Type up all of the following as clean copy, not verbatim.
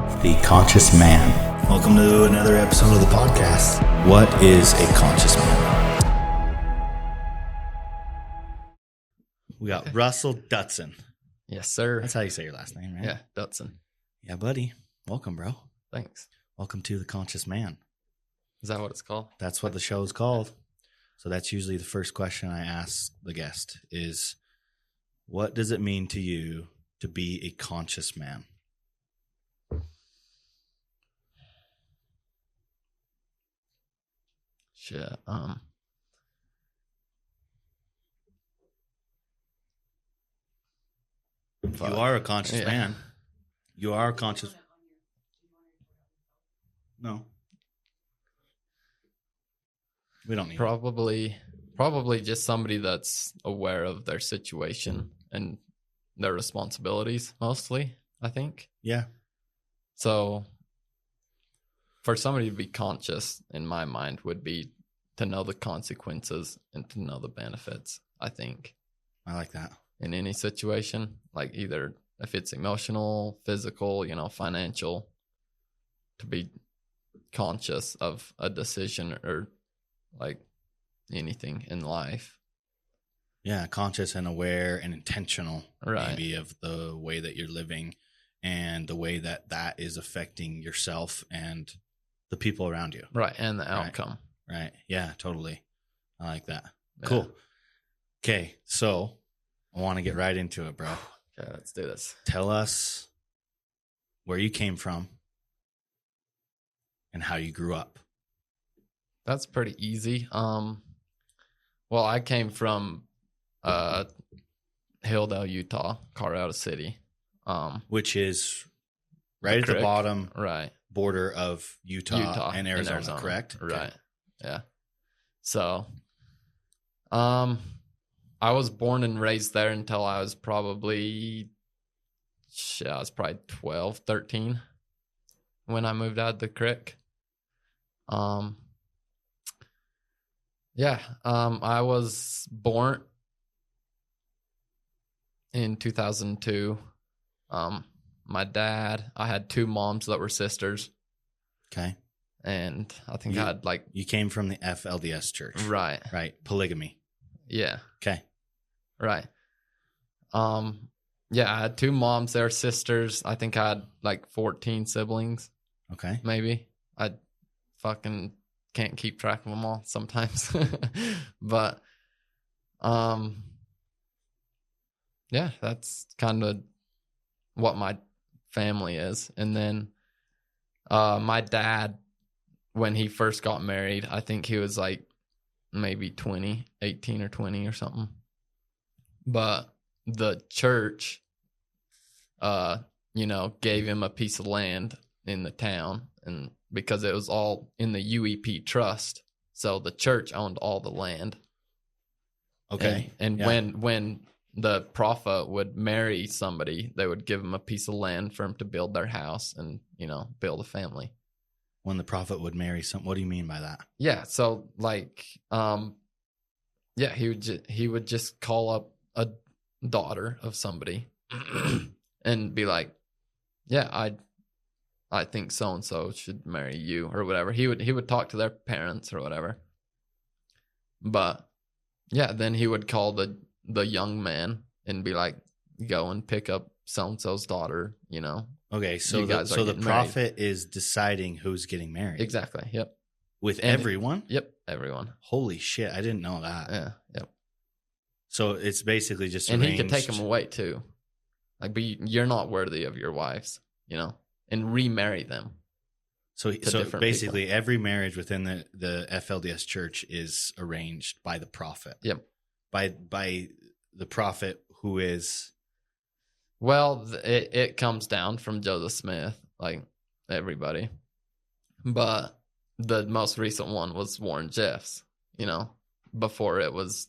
The Conscious Man. Welcome to another episode of the podcast. What is a conscious man? We got Russell Dutson. Yes, sir. That's how you say your last name, right? Yeah, Dutson. Yeah, buddy. Welcome, bro. Thanks. Welcome to The Conscious Man. Is that what it's called? That's what the show is called. So that's usually the first question I ask the guest is, what does it mean to you to be a conscious man? Shit. You are a conscious man. You are a conscious. No. We don't need Probably just somebody that's aware of their situation and their responsibilities, mostly, I think. Yeah. So for somebody to be conscious, in my mind, would be to know the consequences and to know the benefits, I think. I like that. In any situation, like either if it's emotional, physical, financial, to be conscious of a decision or like anything in life. Yeah, conscious and aware and intentional, Right. maybe, of the way that you're living and the way that that is affecting yourself and the people around you. Right, and the outcome. Right. Yeah, totally. I like that. Yeah. Cool. Okay, so I want to get right into it, bro. Okay, let's do this. Tell us where you came from and how you grew up. That's pretty easy. Well, I came from Hilldale, Utah, Colorado City. Which is right at the Creek. bottom Right. border of Utah and Arizona, correct? Right. Okay. Yeah. So, I was born and raised there until I was probably 12, 13 when I moved out of the creek. I was born in 2002. My dad, I had two moms that were sisters. Okay. And I think I had You came from the FLDS church. Right. Right. Polygamy. Yeah. Okay. Right. I had two moms. They're sisters. I think I had 14 siblings. Okay. Maybe. I fucking can't keep track of them all sometimes. But that's kind of what my family is. And then my dad, when he first got married, I think he was maybe 18 or 20 or something. But the church, gave him a piece of land in the town, and because it was all in the UEP trust, so the church owned all the land. Okay. And when the prophet would marry somebody, they would give him a piece of land for him to build their house and, build a family. When the prophet would marry what do you mean by that? Yeah. So he would just call up a daughter of somebody and be like, yeah, I think so-and-so should marry you or whatever. He would talk to their parents or whatever. But yeah, then he would call the young man and be like, go and pick up so-and-so's daughter, Okay, so the prophet is deciding who's getting married. Exactly. Yep. With everyone? Yep, everyone. Holy shit, I didn't know that. Yeah, yep. So it's basically just and arranged. He could take them away too. But you're not worthy of your wives, and remarry them. So basically people. Every marriage within the FLDS church is arranged by the prophet. Yep. By the prophet who is... Well, it comes down from Joseph Smith, everybody. But the most recent one was Warren Jeffs, before it was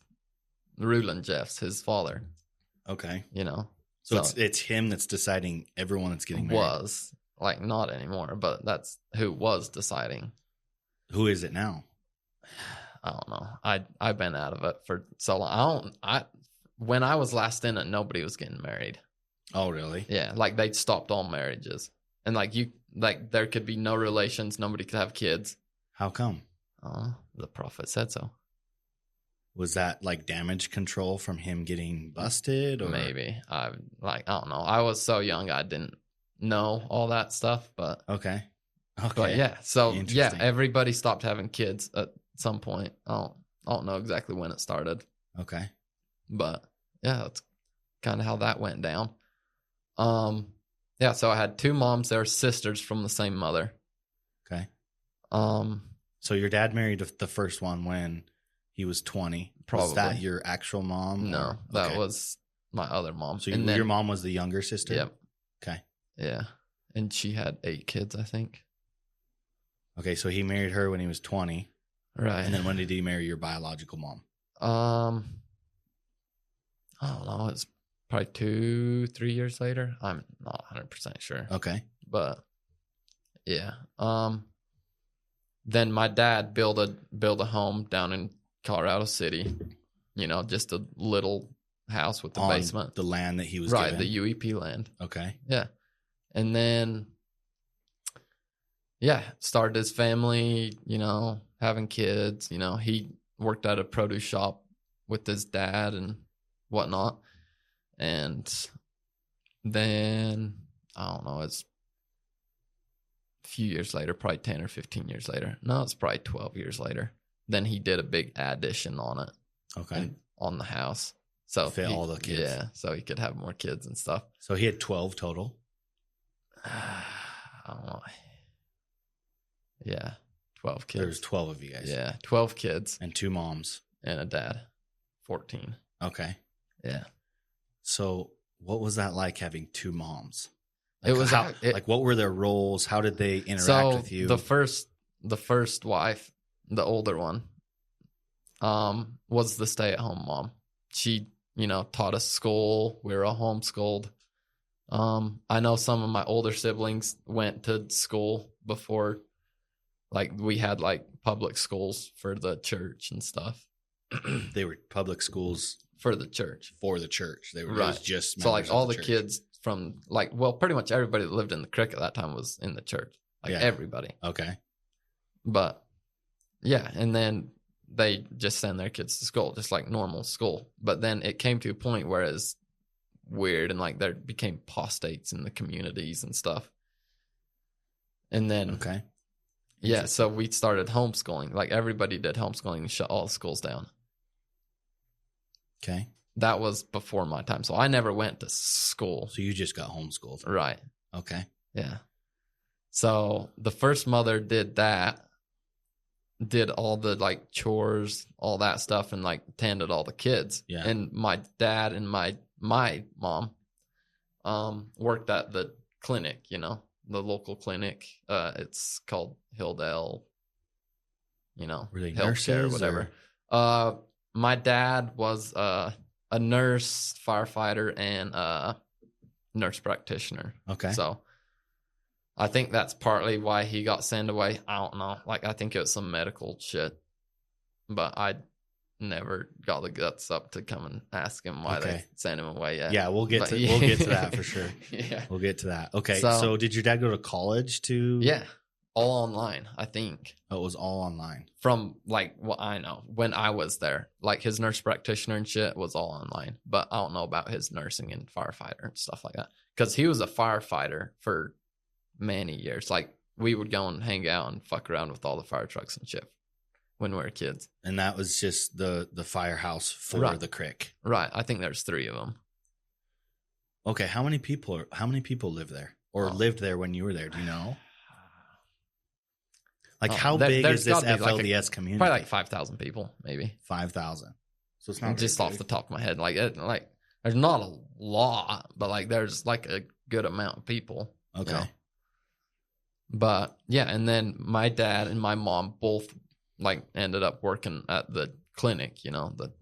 Rulon Jeffs, his father. Okay. So it's him that's deciding everyone that's getting married. Was, not anymore, but that's who was deciding. Who is it now? I don't know. I've been out of it for so long. When I was last in it, nobody was getting married. Oh, really? Yeah, they'd stopped all marriages. And like there could be no relations, nobody could have kids. How come? The prophet said so. Was that like damage control from him getting busted, or Maybe. I don't know. I was so young I didn't know all that stuff, but Okay. but yeah. So yeah, Interesting. everybody stopped having kids at some point. I don't know exactly when it started, Okay. but yeah, that's kind of how that went down. Yeah, so I had two moms. They were sisters from the same mother. Okay. Um, So your dad married the first one when he was 20. Was that Probably. your actual mom? no, or- that okay. was my other mom. So And your then- mom was the younger sister? Yep. Okay. Yeah, and she had 8 kids, I think. Okay, so he married her when he was 20. Right. And then when did he marry your biological mom? I don't know. It's probably 2-3 years later. I'm not 100% sure, Okay. but yeah. Then my dad built a home down in Colorado City. You know, just a little house with the On basement. the land that he was Right, given. the UEP land. Okay. Yeah. And then, yeah, started his family, you know, having kids. You know, he worked at a produce shop with his dad and whatnot. And then, I don't know, it's a few years later, probably 10 or 15 years later. No, it's probably 12 years later. Then he did a big addition on it. Okay. And on the house. So Fit all the kids. Yeah, so he could have more kids and stuff. So he had 12 total. I don't know. Yeah, 12 kids. There's 12 of you guys. Yeah, 12 kids And 2 moms. and a dad, 14. Okay. Yeah. So what was that like having 2 moms? It was how, it- like what were their roles? How did they interact So with you? the first wife, the older one, was the stay-at-home mom. She, you know, taught us school. We were all homeschooled. I know some of my older siblings went to school before, like we had like public schools for the church and stuff. They were public schools For the church. for the church. They were it Right. was just So like members of all the church. kids from like, well, pretty much everybody that lived in the creek at that time was in the church. Like Yeah. everybody. Okay. But yeah, and then they just send their kids to school, just like normal school. But then it came to a point where it's weird and like there became apostates in the communities and stuff. And then, Okay. yeah, so we started homeschooling. Like everybody did homeschooling and shut all the schools down. Okay. That was before my time. So I never went to school. So you just got homeschooled. Right. Okay. Yeah. So the first mother did that, did all the like chores, all that stuff, and like tended all the kids. Yeah. And my dad and my mom worked at the clinic, you know, the local clinic. It's called Hilldale, you know, Were they healthcare or nurses whatever. or- My dad was a nurse, firefighter, and a nurse practitioner. Okay. So I think that's partly why he got sent away. I don't know. Like, I think it was some medical shit. But I never got the guts up to come and ask him why they Okay. sent him away yet. Yeah, we'll get But to that for sure. Yeah. We'll get to that. Okay. So- So did your dad go to college too? Yeah. All online, I think. Oh, it was all online. From like what I know when I was there. Like his nurse practitioner and shit was all online. But I don't know about his nursing and firefighter and stuff like that. Because he was a firefighter for many years. Like we would go and hang out and fuck around with all the fire trucks and shit when we were kids. And that was just the firehouse for Right. the crick. Right. I think there's 3 of them. Okay, how many people live there or Oh. lived there when you were there? Do you know? Like Oh, how there- big there's is this gotta be like a- FLDS community? Probably like 5,000 people, maybe. 5,000. So it's not Just very off the big. top of my head. Like there's not a lot, but like there's like a good amount of people. you Okay. know? But yeah, and then my dad and my mom both like ended up working at the clinic, you know, the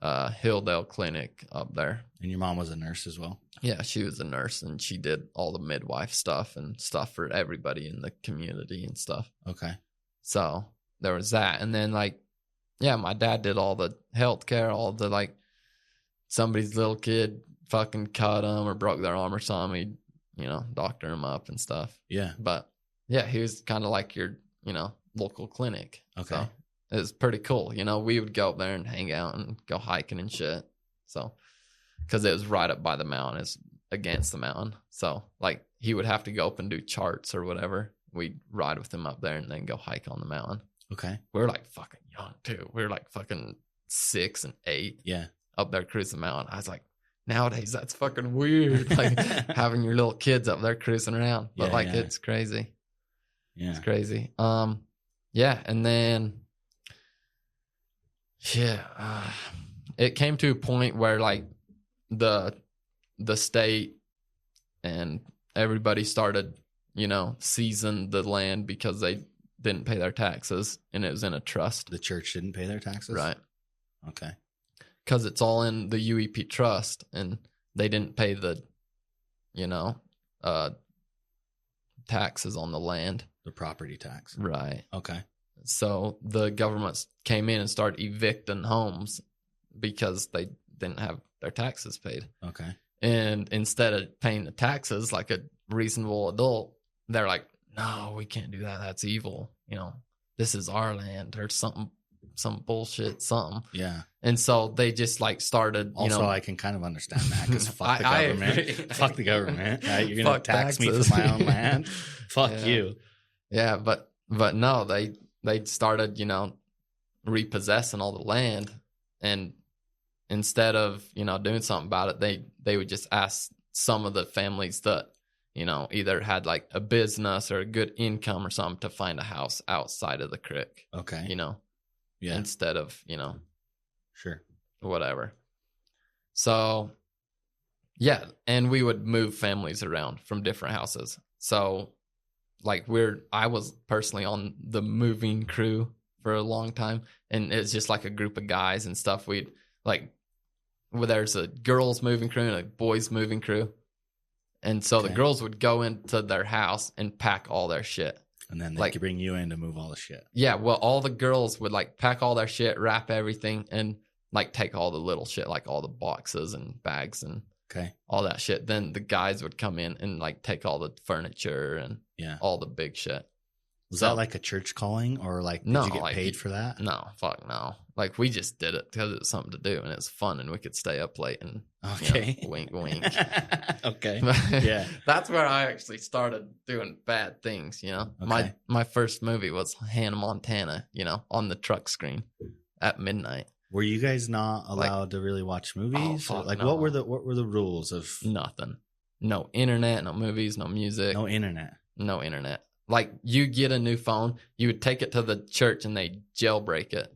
Hilldale clinic up there. And your mom was a nurse as well. Yeah, she was a nurse and she did all the midwife stuff and stuff for everybody in the community and stuff. Okay. So there was that. And then like, yeah, my dad did all the healthcare, all the like somebody's little kid fucking cut them or broke their arm or something. He'd, doctor him up and stuff. Yeah. But yeah, he was kind of like your, local clinic. Okay. So it was pretty cool. We would go up there and hang out and go hiking and shit. So, because it was right up by the mountain, it's against the mountain. So, like, he would have to go up and do charts or whatever. We'd ride with him up there and then go hike on the mountain. Okay. We were like fucking young too. We were like fucking 6 and 8. Yeah. Up there cruising the mountain. I was like, nowadays that's fucking weird. Like having your little kids up there cruising around. But it's crazy. Yeah. It's crazy. Yeah, and then it came to a point where like the state and everybody started, seizing the land because they didn't pay their taxes and it was in a trust. The church didn't pay their taxes? Right. Okay. Because it's all in the UEP trust and they didn't pay the, taxes on the land. The property tax. Right. Okay. So the government came in and started evicting homes because they didn't have their taxes paid. Okay. And instead of paying the taxes like a reasonable adult, they're like, no, we can't do that. That's evil. This is our land or some bullshit, something. Yeah. And so they just like started, Also, I can kind of understand that because fuck the government. Fuck the government. Right? You're going to tax taxes. me for my own land. Fuck you. Yeah. But no, they started, repossessing all the land. And instead of, doing something about it, they would just ask some of the families that, either had like a business or a good income or something to find a house outside of the creek. Okay. Yeah. Instead of, Sure. whatever. So, yeah. And we would move families around from different houses. So, like, I was personally on the moving crew for a long time. And it's just like a group of guys and stuff. We'd, like, there's a girls moving crew and a boys moving crew. And so the girls would go into their house and pack all their shit. And then they could bring you in to move all the shit. Yeah, well, all the girls would like pack all their shit, wrap everything, and like take all the little shit, like all the boxes and bags and all that shit. Then the guys would come in and like take all the furniture and all the big shit. Was that like a church calling or like did you get paid for that? No, fuck no. Like we just did it because it was something to do and it was fun and we could stay up late and wink, wink. Okay. Yeah. That's where I actually started doing bad things, Okay. My first movie was Hannah Montana, on the truck screen at midnight. Were you guys not allowed to really watch movies? No. What were the rules of nothing? No internet, no movies, no music. No internet. No internet. Like, you get a new phone, you would take it to the church and they jailbreak it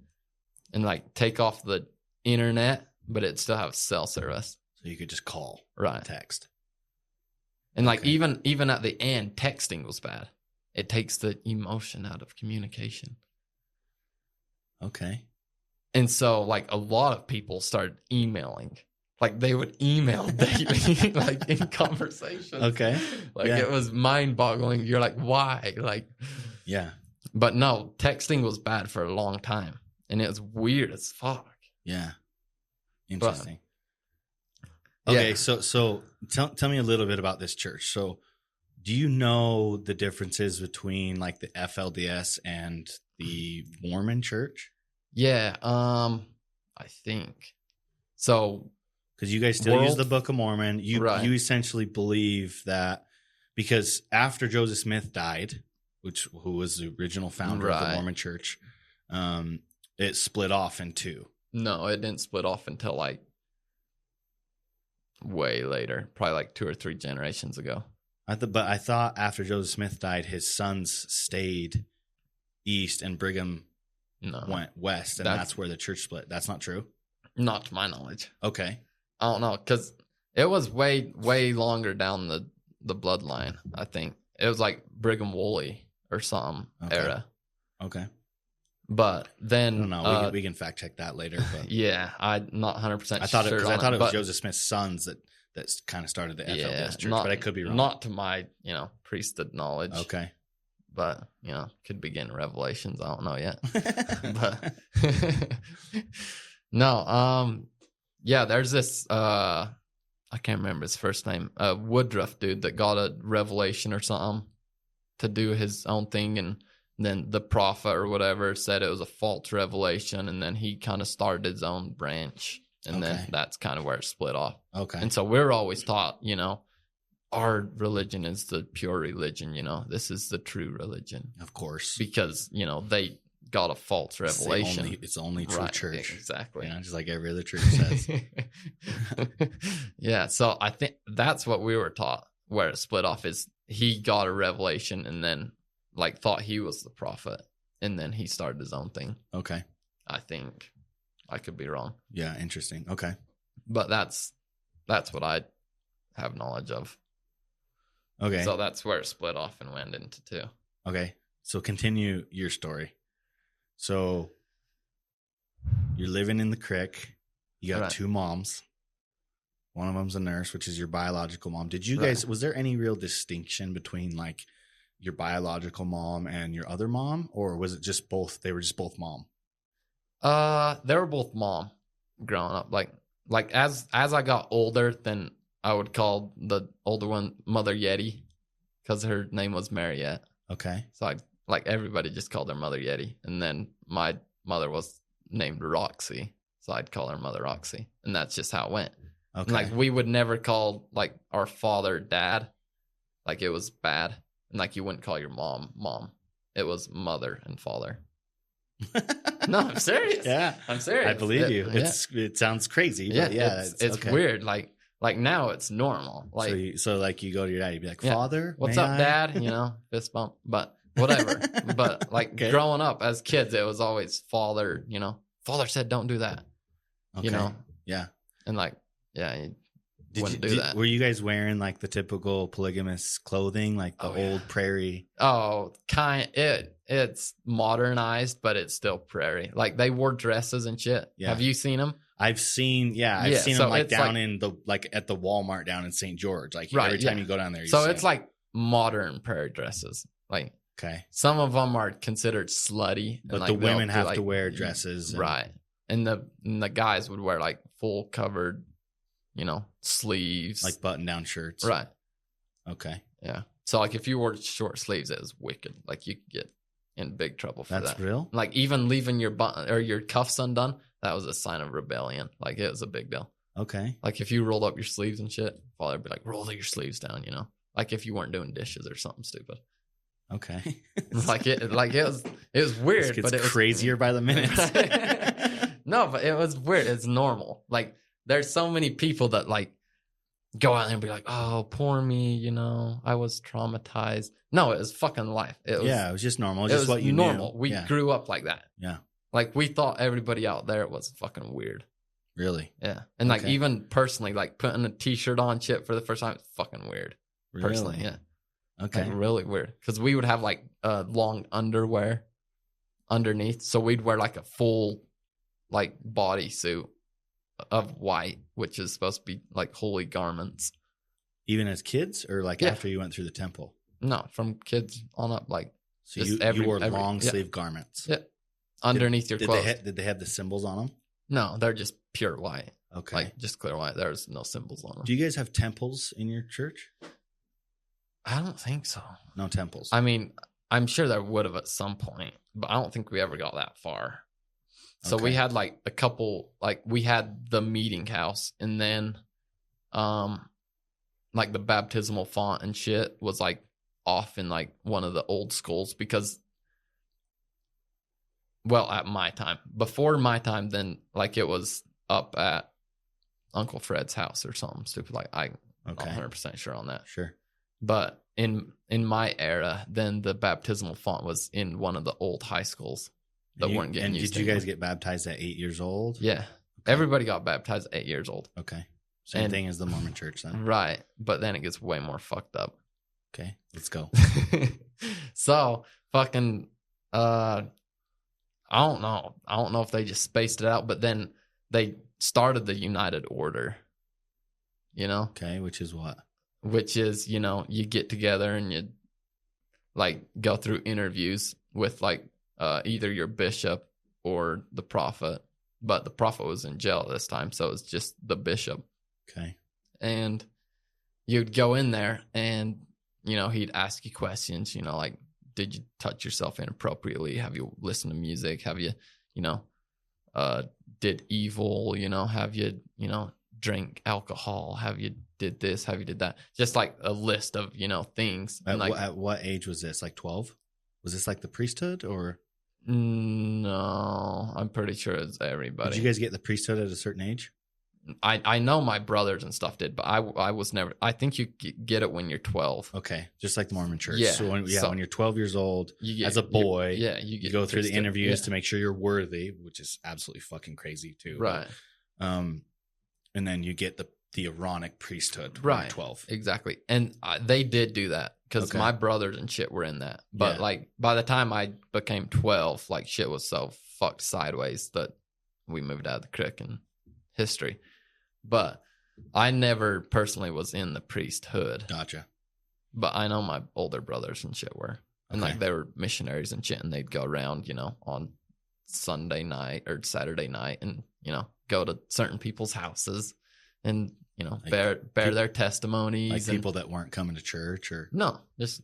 and, like, take off the internet, but it'd still have cell service. So you could just call. Right. Text. And, like, even at the end, texting was bad. It takes the emotion out of communication. Okay. And so, like, a lot of people started emailing. Like, they would email daily, like, in conversation. Okay. Like, it was mind-boggling. You're like, why? Like, yeah. But no, texting was bad for a long time. And it was weird as fuck. Yeah. Interesting. Okay, so tell me a little bit about this church. So, do you know the differences between, like, the FLDS and the Mormon church? Yeah, I think. So... Because you guys still use the Book of Mormon. You essentially believe that because after Joseph Smith died, who was the original founder of the Mormon church, it split off in two. No, it didn't split off until like way later, probably like 2 or 3 generations ago. But I thought after Joseph Smith died, his sons stayed east and Brigham went west, and that's where the church split. That's not true? Not to my knowledge. Okay. I don't know, because it was way, way longer down the bloodline, I think. It was like Brigham Woolley or some era. Okay. But then... I don't know. We can fact check that later. But yeah, I'm not 100% sure. I thought it was Joseph Smith's sons that kind of started the FLDS church, but I could be wrong. Not to my, priesthood knowledge. Okay. But, could be getting revelations. I don't know yet. But no, yeah, there's this, I I can't remember his first name, a Woodruff dude that got a revelation or something to do his own thing, and then the prophet or whatever said it was a false revelation, and then he kind of started his own branch, and then that's kind of where it split off. Okay. And so we're always taught, our religion is the pure religion, this is the true religion. Of course. Because, they got a false revelation. It's the only true church. Exactly. Just like every other church says. Yeah. So I think that's what we were taught, where it split off is he got a revelation and then thought he was the prophet, and then he started his own thing. Okay. I think I could be wrong. Yeah. Interesting. Okay. But that's what I have knowledge of. Okay. So that's where it split off and went into two. Okay. So continue your story. So you're living in the creek. You got two moms. One of them's a nurse, which is your biological mom. Did you guys, was there any real distinction between your biological mom and your other mom? Or was it just both? They were just both mom? They were both mom growing up. As I got older, then I would call the older one Mother Yeti because her name was Mariette. Okay. So everybody just called her Mother Yeti. And then my mother was named Roxy. So I'd call her Mother Roxy. And that's just how it went. Okay. And we would never call our father dad. It was bad. And you wouldn't call your mom. It was mother and father. No, I'm serious. Yeah. I'm serious. I believe you. It sounns crazy. But it's weird. Now it's normal. So you go to your dad, you'd be like, Father, what's up, Dad? Fist bump. But whatever. But growing up as kids, it was always father, father said don't do that. Okay. Yeah. And you wouldn't do that. Were you guys wearing the typical polygamous clothing, the old prairie? Oh, it's modernized, but it's still prairie. They wore dresses and shit. Yeah. Have you seen them? I've seen them down in the at the Walmart down in St. George. Every time you go down there, it's modern prairie dresses. Okay, some of them are considered slutty, but the women have to wear dresses, right? And the guys would wear full covered, sleeves, button down shirts, right? Okay, yeah. So if you wore short sleeves, it was wicked. You could get in big trouble for that. That's real. Even leaving your button or your cuffs undone, that was a sign of rebellion. It was a big deal. Okay. If you rolled up your sleeves and shit, father would be roll your sleeves down, if you weren't doing dishes or something stupid. Okay. It was weird, but it was crazier by the minute. No, but it was weird. It's normal. There's so many people that go out there and be oh, poor me, I was traumatized. No, it was fucking life. It was just normal. It was what you normal. knew. We grew up like that. Yeah. We thought everybody out there was fucking weird. Really? Yeah. And even personally, putting a t-shirt on shit for the first time, it's fucking weird. Really? Personally, yeah. Okay. Really weird. Because we would have long underwear underneath. So we'd wear a full body suit of white, which is supposed to be holy garments. Even as kids or after you went through the temple? No, from kids on up. So you wore long sleeve garments? Yeah. Underneath your clothes. Did they have the symbols on them? No, they're just pure white. Okay. Just clear white. There's no symbols on them. Do you guys have temples in your church? I don't think so. No temples. I mean, I'm sure there would have at some point, but I don't think we ever got that far. So we had a couple, we had the meeting house, and then the baptismal font and shit was off in one of the old schools because, well, at my time, before my time, then it was up at Uncle Fred's house or something stupid. I'm not 100% sure on that. Sure. But in my era, then the baptismal font was in one of the old high schools that weren't getting used. Did you guys get baptized at 8 years old? Yeah. Okay. Everybody got baptized at 8 years old. Okay. Same thing as the Mormon church then. Right. But then it gets way more fucked up. Okay. Let's go. So fucking I don't know. I don't know if they just spaced it out, but then they started the United Order. Okay, which is what? Which is, you get together and you go through interviews with either your bishop or the prophet. But the prophet was in jail this time, so it's just the bishop. Okay. and you'd go in there and, he'd ask you questions, like, did you touch yourself inappropriately? Have you listened to music? Have you, did evil, have you, drink alcohol? Have you did this? Have you did that? Just like a list of, things. At what age was this? Like 12? Was this like the priesthood or? No, I'm pretty sure it's everybody. Did you guys get the priesthood at a certain age? I know my brothers and stuff did, but I was never. I think you get it when you're 12. Okay, just like the Mormon Church. Yeah. So when you're 12 years old, as a boy, you go through the interviews to make sure you're worthy, which is absolutely fucking crazy too. Right. And then you get the Aaronic priesthood. When Right. you're 12. Exactly. And they did do that because my brothers and shit were in that. But like by the time I became 12, like shit was so fucked sideways that we moved out of the creek in history. But I never personally was in the priesthood. Gotcha. But I know my older brothers and shit were. And like they were missionaries and shit, and they'd go around, on Sunday night or Saturday night and, go to certain people's houses and, like bear their testimonies. Like people that weren't coming to church or? No, just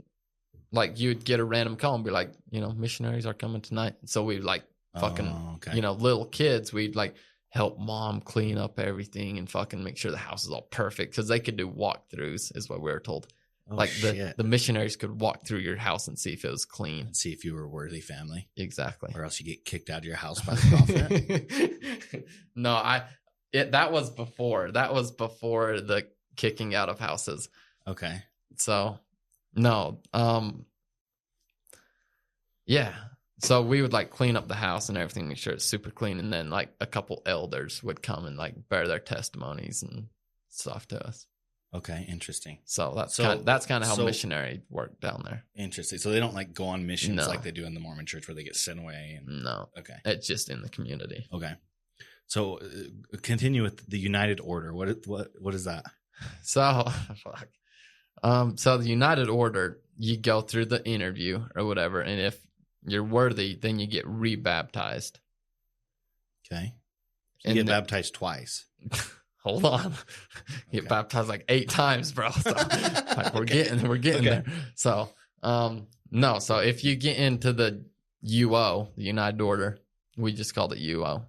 like you'd get a random call and be like, missionaries are coming tonight. So we'd like fucking, little kids, we'd like help mom clean up everything and fucking make sure the house is all perfect because they could do walkthroughs is what we were told. The missionaries could walk through your house and see if it was clean. And see if you were a worthy family. Exactly. Or else you get kicked out of your house by the prophet. No, that was before. That was before the kicking out of houses. Okay. So, no. Yeah. So we would like clean up the house and everything, make sure it's super clean. And then like a couple elders would come and like bear their testimonies and stuff to us. Okay, interesting. So that's kind of how missionary work down there. Interesting. So they don't like go on missions like they do in the Mormon Church where they get sent away. No. Okay. It's just in the community. Okay. So continue with the United Order. What is that? So so the United Order, you go through the interview or whatever, and if you're worthy, then you get rebaptized. Okay. So you get baptized twice. Hold on. Get baptized like 8 times, bro. So, like we're getting there. So no, so if you get into the UO, the United Order, we just called it UO,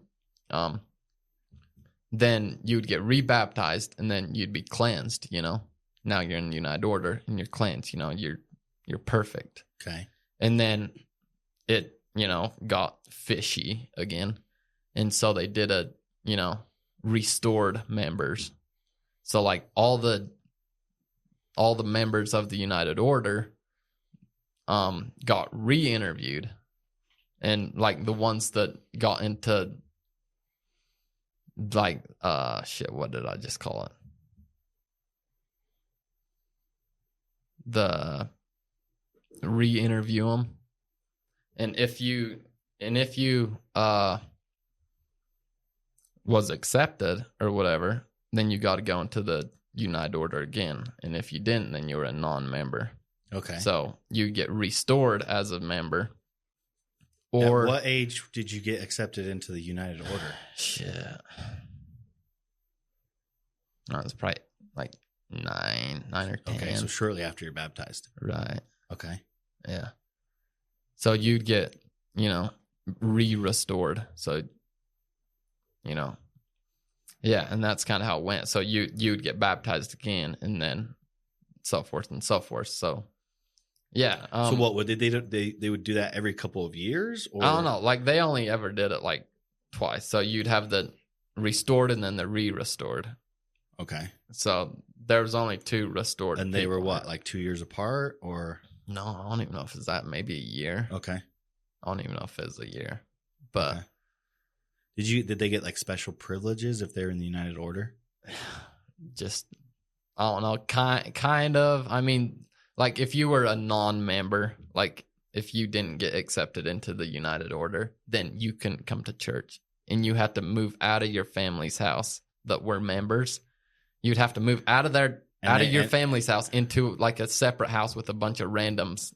then you'd get rebaptized and then you'd be cleansed, Now you're in the United Order and you're cleansed, you're perfect. Okay. And then it, got fishy again. And so they did a, restored members. So like all the members of the United Order got re-interviewed, and like the ones that got into like what did I just call it? The re-interview them. And if you was accepted or whatever, then you got to go into the United Order again. And if you didn't, then you were a non-member. Okay. So you get restored as a member. Or at what age did you get accepted into the United Order? Shit. That was probably like 9 or 10. Okay, so shortly after you're baptized. Right. Okay. Yeah. So you'd get, re-restored. So, yeah, and that's kind of how it went. So you'd get baptized again, and then so forth and so forth. So, yeah. So what would they would do that every couple of years? Or? I don't know. Like they only ever did it like twice. So you'd have the restored and then the re-restored. Okay. So there was only 2 restored. And they were what, like 2 years apart, or? No, I don't even know if it's that. Maybe a year. Okay. I don't even know if it's a year. But okay. Did they get like special privileges if they're in the United Order? Just, I don't know, kind of. I mean, like if you were a non-member, like if you didn't get accepted into the United Order, then you couldn't come to church, and you had to move out of your family's house that were members. You'd have to move out of your family's house into like a separate house with a bunch of randoms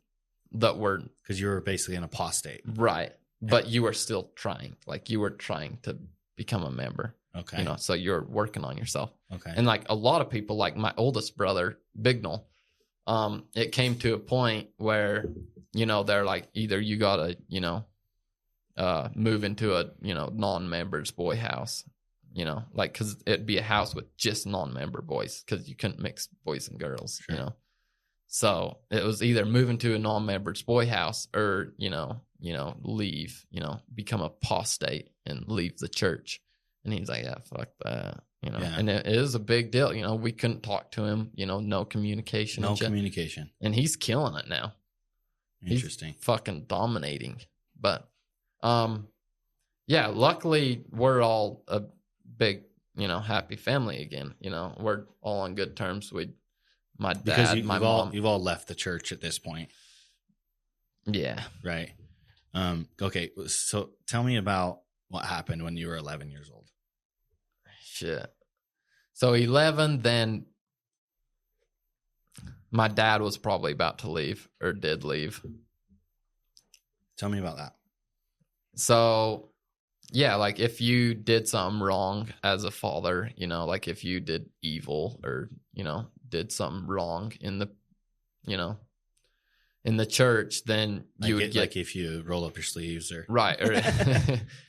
that were, because you were basically an apostate, right? But you were still trying, to become a member. Okay. You know, so you're working on yourself. Okay. And like a lot of people, like my oldest brother, Bignell, it came to a point where, you know, they're like, either you gotta, you know, move into a, you know, non-members boy house, you know, like, because it'd be a house with just non-member boys, because you couldn't mix boys and girls, Sure. you know. So it was either moving to a non-members boy house or, you know, leave, you know, become apostate and leave the church. And he's like, yeah, fuck that, you know. Yeah. And it is a big deal, you know. We couldn't talk to him, you know, no communication. No communication. And he's killing it now. Interesting. He's fucking dominating. But yeah, luckily we're all a big, you know, happy family again. You know, we're all on good terms. My dad, because my mom. you've all left the church at this point. Yeah. Right. Okay. So tell me about what happened when you were 11 years old. Shit. So 11, then my dad was probably about to leave, or did leave. Tell me about that. So, yeah, like if you did something wrong as a father, you know, like if you did evil or, you know, did something wrong in the, you know, in the church, then you would get like if you roll up your sleeves or right, or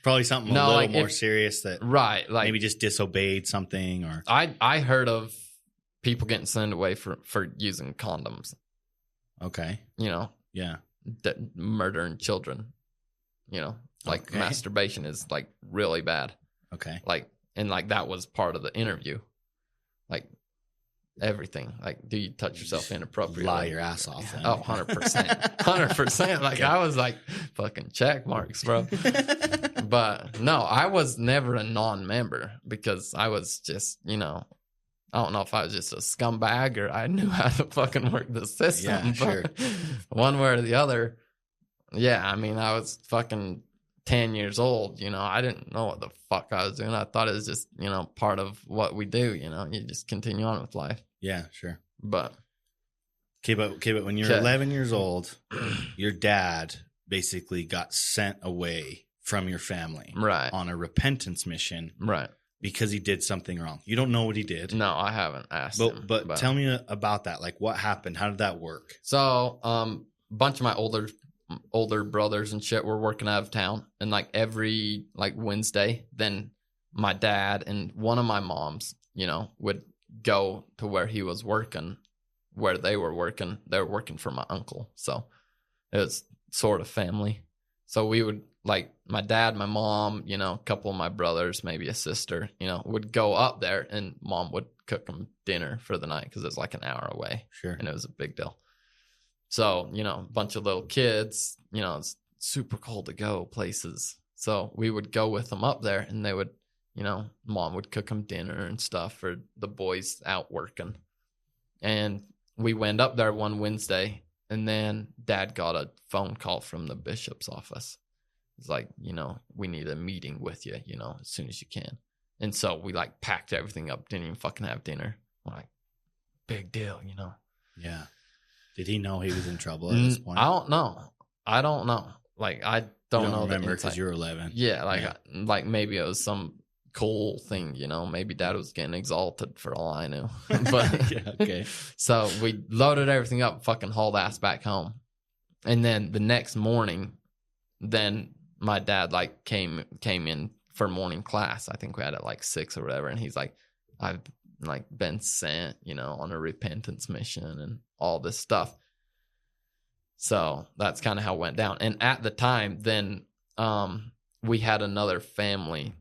probably something a little more serious that right, like maybe just disobeyed something. Or I heard of people getting sent away for using condoms. Okay, you know, yeah, murdering children. You know, like masturbation is like really bad. Okay, like and like that was part of the interview, like. Everything, like, do you touch yourself inappropriately? Lie your ass off. Then. Oh, 100%. 100%. Like, I was like, fucking check marks, bro. But no, I was never a non-member because I was just, you know, I don't know if I was just a scumbag or I knew how to fucking work the system. Yeah, sure. One way or the other. Yeah, I mean, I was fucking 10 years old, you know, I didn't know what the fuck I was doing. I thought it was just, you know, part of what we do, you know, you just continue on with life. Yeah, sure. But but when you're 11 years old, your dad basically got sent away from your family, right, on a repentance mission, right, because he did something wrong. You don't know what he did. No, I haven't asked him. But tell me about that. Like, what happened? How did that work? So, a bunch of my older brothers and shit were working out of town, and like every like Wednesday, then my dad and one of my moms, you know, would go to where he was working, where they were working. They were working for my uncle, so it was sort of family. So we would, like, my dad, my mom, you know, a couple of my brothers, maybe a sister, you know, would go up there, and mom would cook them dinner for the night because it was like an hour away. Sure. And it was a big deal. So, you know, a bunch of little kids, you know, it's super cold to go places. So we would go with them up there, and they would, you know, mom would cook them dinner and stuff for the boys out working. And we went up there one Wednesday, and then dad got a phone call from the bishop's office. It's like, you know, we need a meeting with you, you know, as soon as you can. And so we like packed everything up, didn't even fucking have dinner. We're like, big deal, you know? Yeah. Did he know he was in trouble at this point? I don't know. Like, I don't know. Remember, because you were 11. Yeah, like maybe it was some cool thing, you know. Maybe dad was getting exalted for all I knew. But yeah, okay. So we loaded everything up, fucking hauled ass back home, and then the next morning, then my dad like came in for morning class. I think we had it like 6 or whatever, and he's like, I've like been sent, you know, on a repentance mission and all this stuff. So that's kind of how it went down. And at the time, then we had another family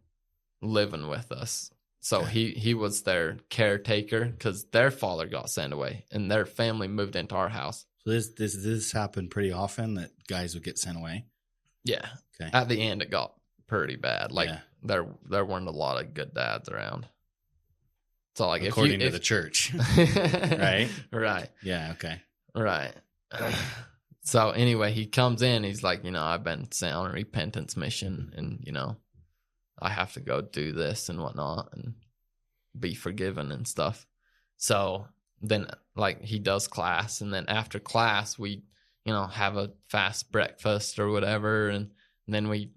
living with us. So he was their caretaker because their father got sent away, and their family moved into our house. So this happened pretty often, that guys would get sent away? Yeah. Okay. At the end, it got pretty bad. Like, there weren't a lot of good dads around. So, like, according to the church, right? Right. Yeah. Okay. Right. So anyway, he comes in. He's like, you know, I've been sent on a repentance mission, and, you know, I have to go do this and whatnot and be forgiven and stuff. So then, like, he does class, and then after class, we, you know, have a fast breakfast or whatever, and then we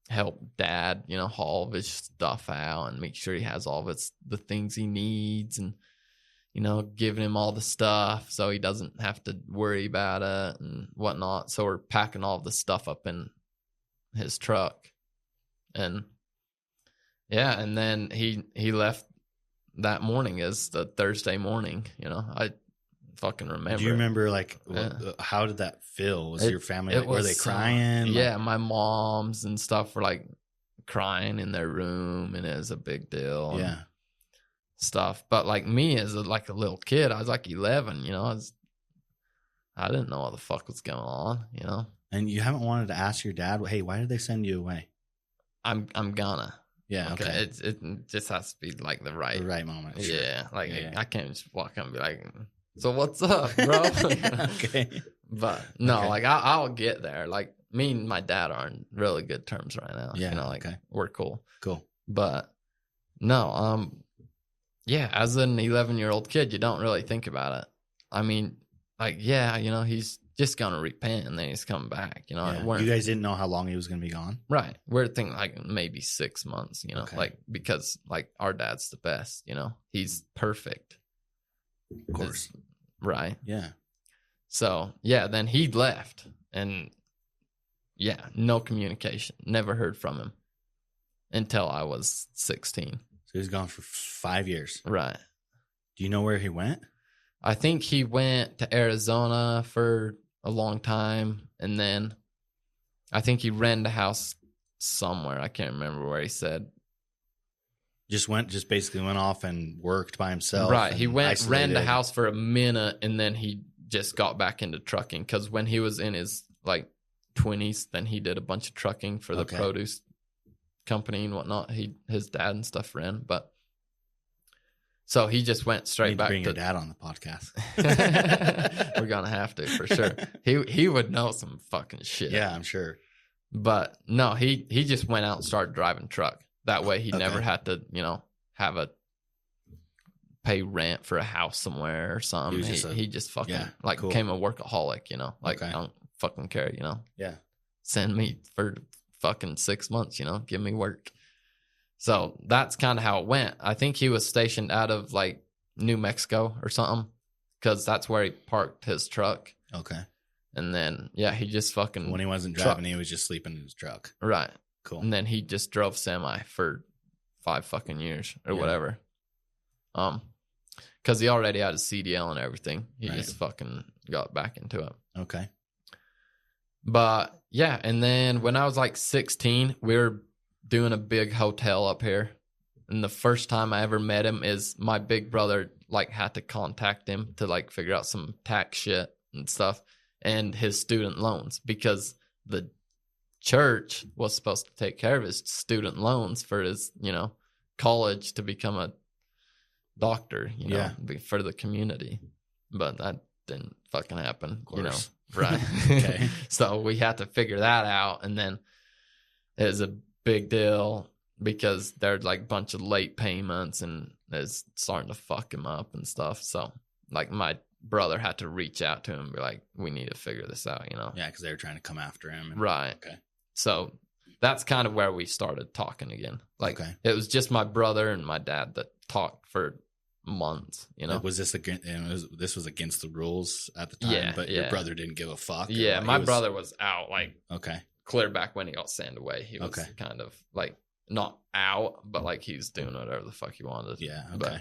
help dad, haul of his stuff out and make sure he has all of the things he needs, and giving him all the stuff so he doesn't have to worry about it and whatnot. So we're packing all of the stuff up in his truck. And yeah, and then he left that morning, as the Thursday morning. I fucking remember. Do you remember how did that feel? Was your family were they crying? Yeah, my moms and stuff were like crying in their room, and it was a big deal. Yeah. Stuff. But like me as a little kid, I was like 11, I didn't know what the fuck was going on, And you haven't wanted to ask your dad, hey, why did they send you away? I'm gonna. Yeah, okay. It just has to be like the right moment. Sure. Yeah, I can't just walk up and be like, so what's up, bro? Okay. But no, I'll get there. Like, me and my dad are on really good terms right now. Yeah, we're cool. Cool. But no, yeah, as an 11-year-old kid, you don't really think about it. I mean, he's just going to repent and then he's coming back. Yeah. You guys didn't know how long he was going to be gone? Right. We're thinking like maybe 6 months, because like our dad's the best, he's perfect. Of course. Right. Yeah. So, yeah, then he left, and yeah, no communication. Never heard from him until I was 16. So he was gone for 5 years. Right. Do you know where he went? I think he went to Arizona for a long time, and then I think he rented a house somewhere. I can't remember where he said. Just basically went off and worked by himself. Right. He rented a house for a minute, and then he just got back into trucking, because when he was in his like 20s, then he did a bunch of trucking for the produce company and whatnot. His dad and stuff ran, but so he just went straight back to bring to your dad on the podcast. We're gonna have to, for sure. He would know some fucking shit. Yeah, I'm sure. But no, he just went out and started driving truck. That way he never had to, pay rent for a house somewhere or something. He just fucking became a workaholic, I don't fucking care, Yeah. Send me for fucking 6 months, give me work. So that's kind of how it went. I think he was stationed out of like New Mexico or something, because that's where he parked his truck. Okay. And then, yeah, he just fucking... When he wasn't driving, he was just sleeping in his truck. Right. Cool. And then he just drove semi for 5 fucking years or whatever. Because he already had his CDL and everything. He just fucking got back into it. Okay. But yeah, and then when I was like 16, we were doing a big hotel up here. And the first time I ever met him is my big brother like had to contact him to like figure out some tax shit and stuff and his student loans, because the church was supposed to take care of his student loans for his, college to become a doctor, for the community. But that didn't fucking happen, right? Okay. So we had to figure that out. And then it was a big deal because there's like a bunch of late payments and it's starting to fuck him up and stuff. So like my brother had to reach out to him and be like, we need to figure this out, Yeah, because they were trying to come after him. Right. Okay. So that's kind of where we started talking again. Like it was just my brother and my dad that talked for months, Like, was this this was against the rules at the time, but your brother didn't give a fuck? Yeah, my brother was out like okay, clear back when he got sent away. He was kind of like not out, but like he's doing whatever the fuck he wanted. Yeah, okay.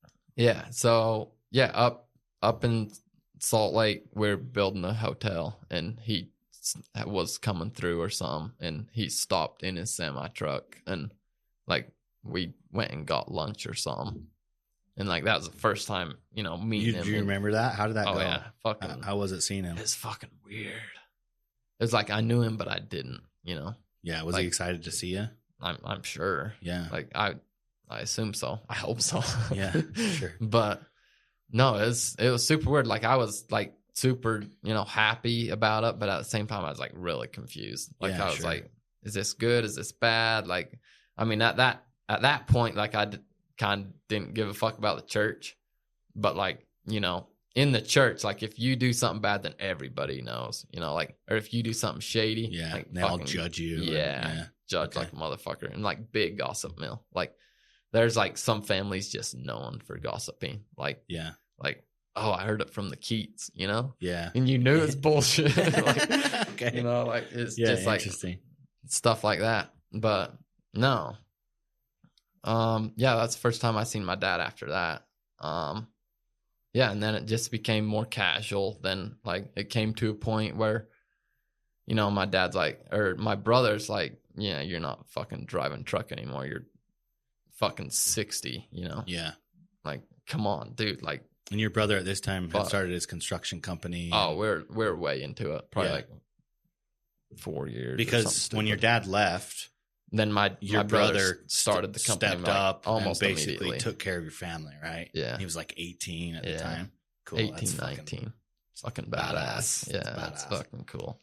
But, yeah, so yeah, up in Salt Lake, we're building a hotel, and he was coming through or something, and he stopped in his semi truck, and like we went and got lunch or something. And like that was the first time, meeting him. Do you remember that? How did that go? Oh yeah, fucking. How was it seeing him? It's fucking weird. It's like I knew him, but I didn't. Yeah, was he excited to see you? I'm sure. Yeah, like I assume so. I hope so. Yeah, sure. But no, it was super weird. Like I was like super, happy about it, but at the same time I was like really confused. Like I was like, is this good? Is this bad? Like, I mean, at that point, like kind of didn't give a fuck about the church, but like, in the church, like if you do something bad, then everybody knows, you know, like, or if you do something shady, Yeah, like they all judge you. Judge like a motherfucker, and like big gossip mill. Like there's like some families just known for gossiping. Like oh, I heard it from the Keats, you know? Yeah. And you knew it's bullshit. Like, okay. You know, like it's just like stuff like that. But no. That's the first time I seen my dad after that. And then it just became more casual. Then like it came to a point where, you know, my dad's like, or my brother's like, yeah, you're not fucking driving truck anymore. You're fucking 60, you know? Yeah. Like, come on, dude. Like, and your brother at this time had started his construction company. Oh, we're way into it. Probably like 4 years. Because when your dad left, then your brother started the company, stepped up, almost and basically immediately. took care of your family, right? Yeah. he was like 18 at the time. Cool. 18, 19. Fucking badass. Yeah, that's fucking cool.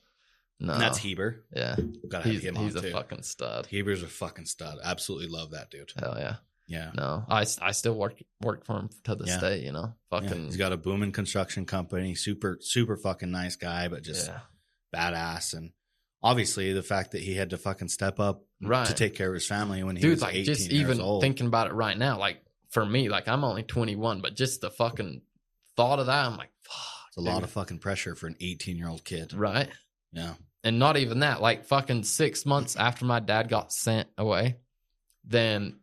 No, and that's Heber. Yeah, gotta have him on too. He's a fucking stud. Heber's a fucking stud. Absolutely love that dude. Hell yeah. Yeah. No, I still work for him to this day, you know. Fucking he's got a booming construction company, super fucking nice guy, but just badass. And obviously the fact that he had to fucking step up to take care of his family when he was like 18 just years even old. Thinking about it right now, like for me, like I'm only 21, but just the fucking thought of that, I'm like, fuck. It's a lot of fucking pressure for an 18-year-old kid. Right. Yeah. And not even that, like fucking 6 months after my dad got sent away, then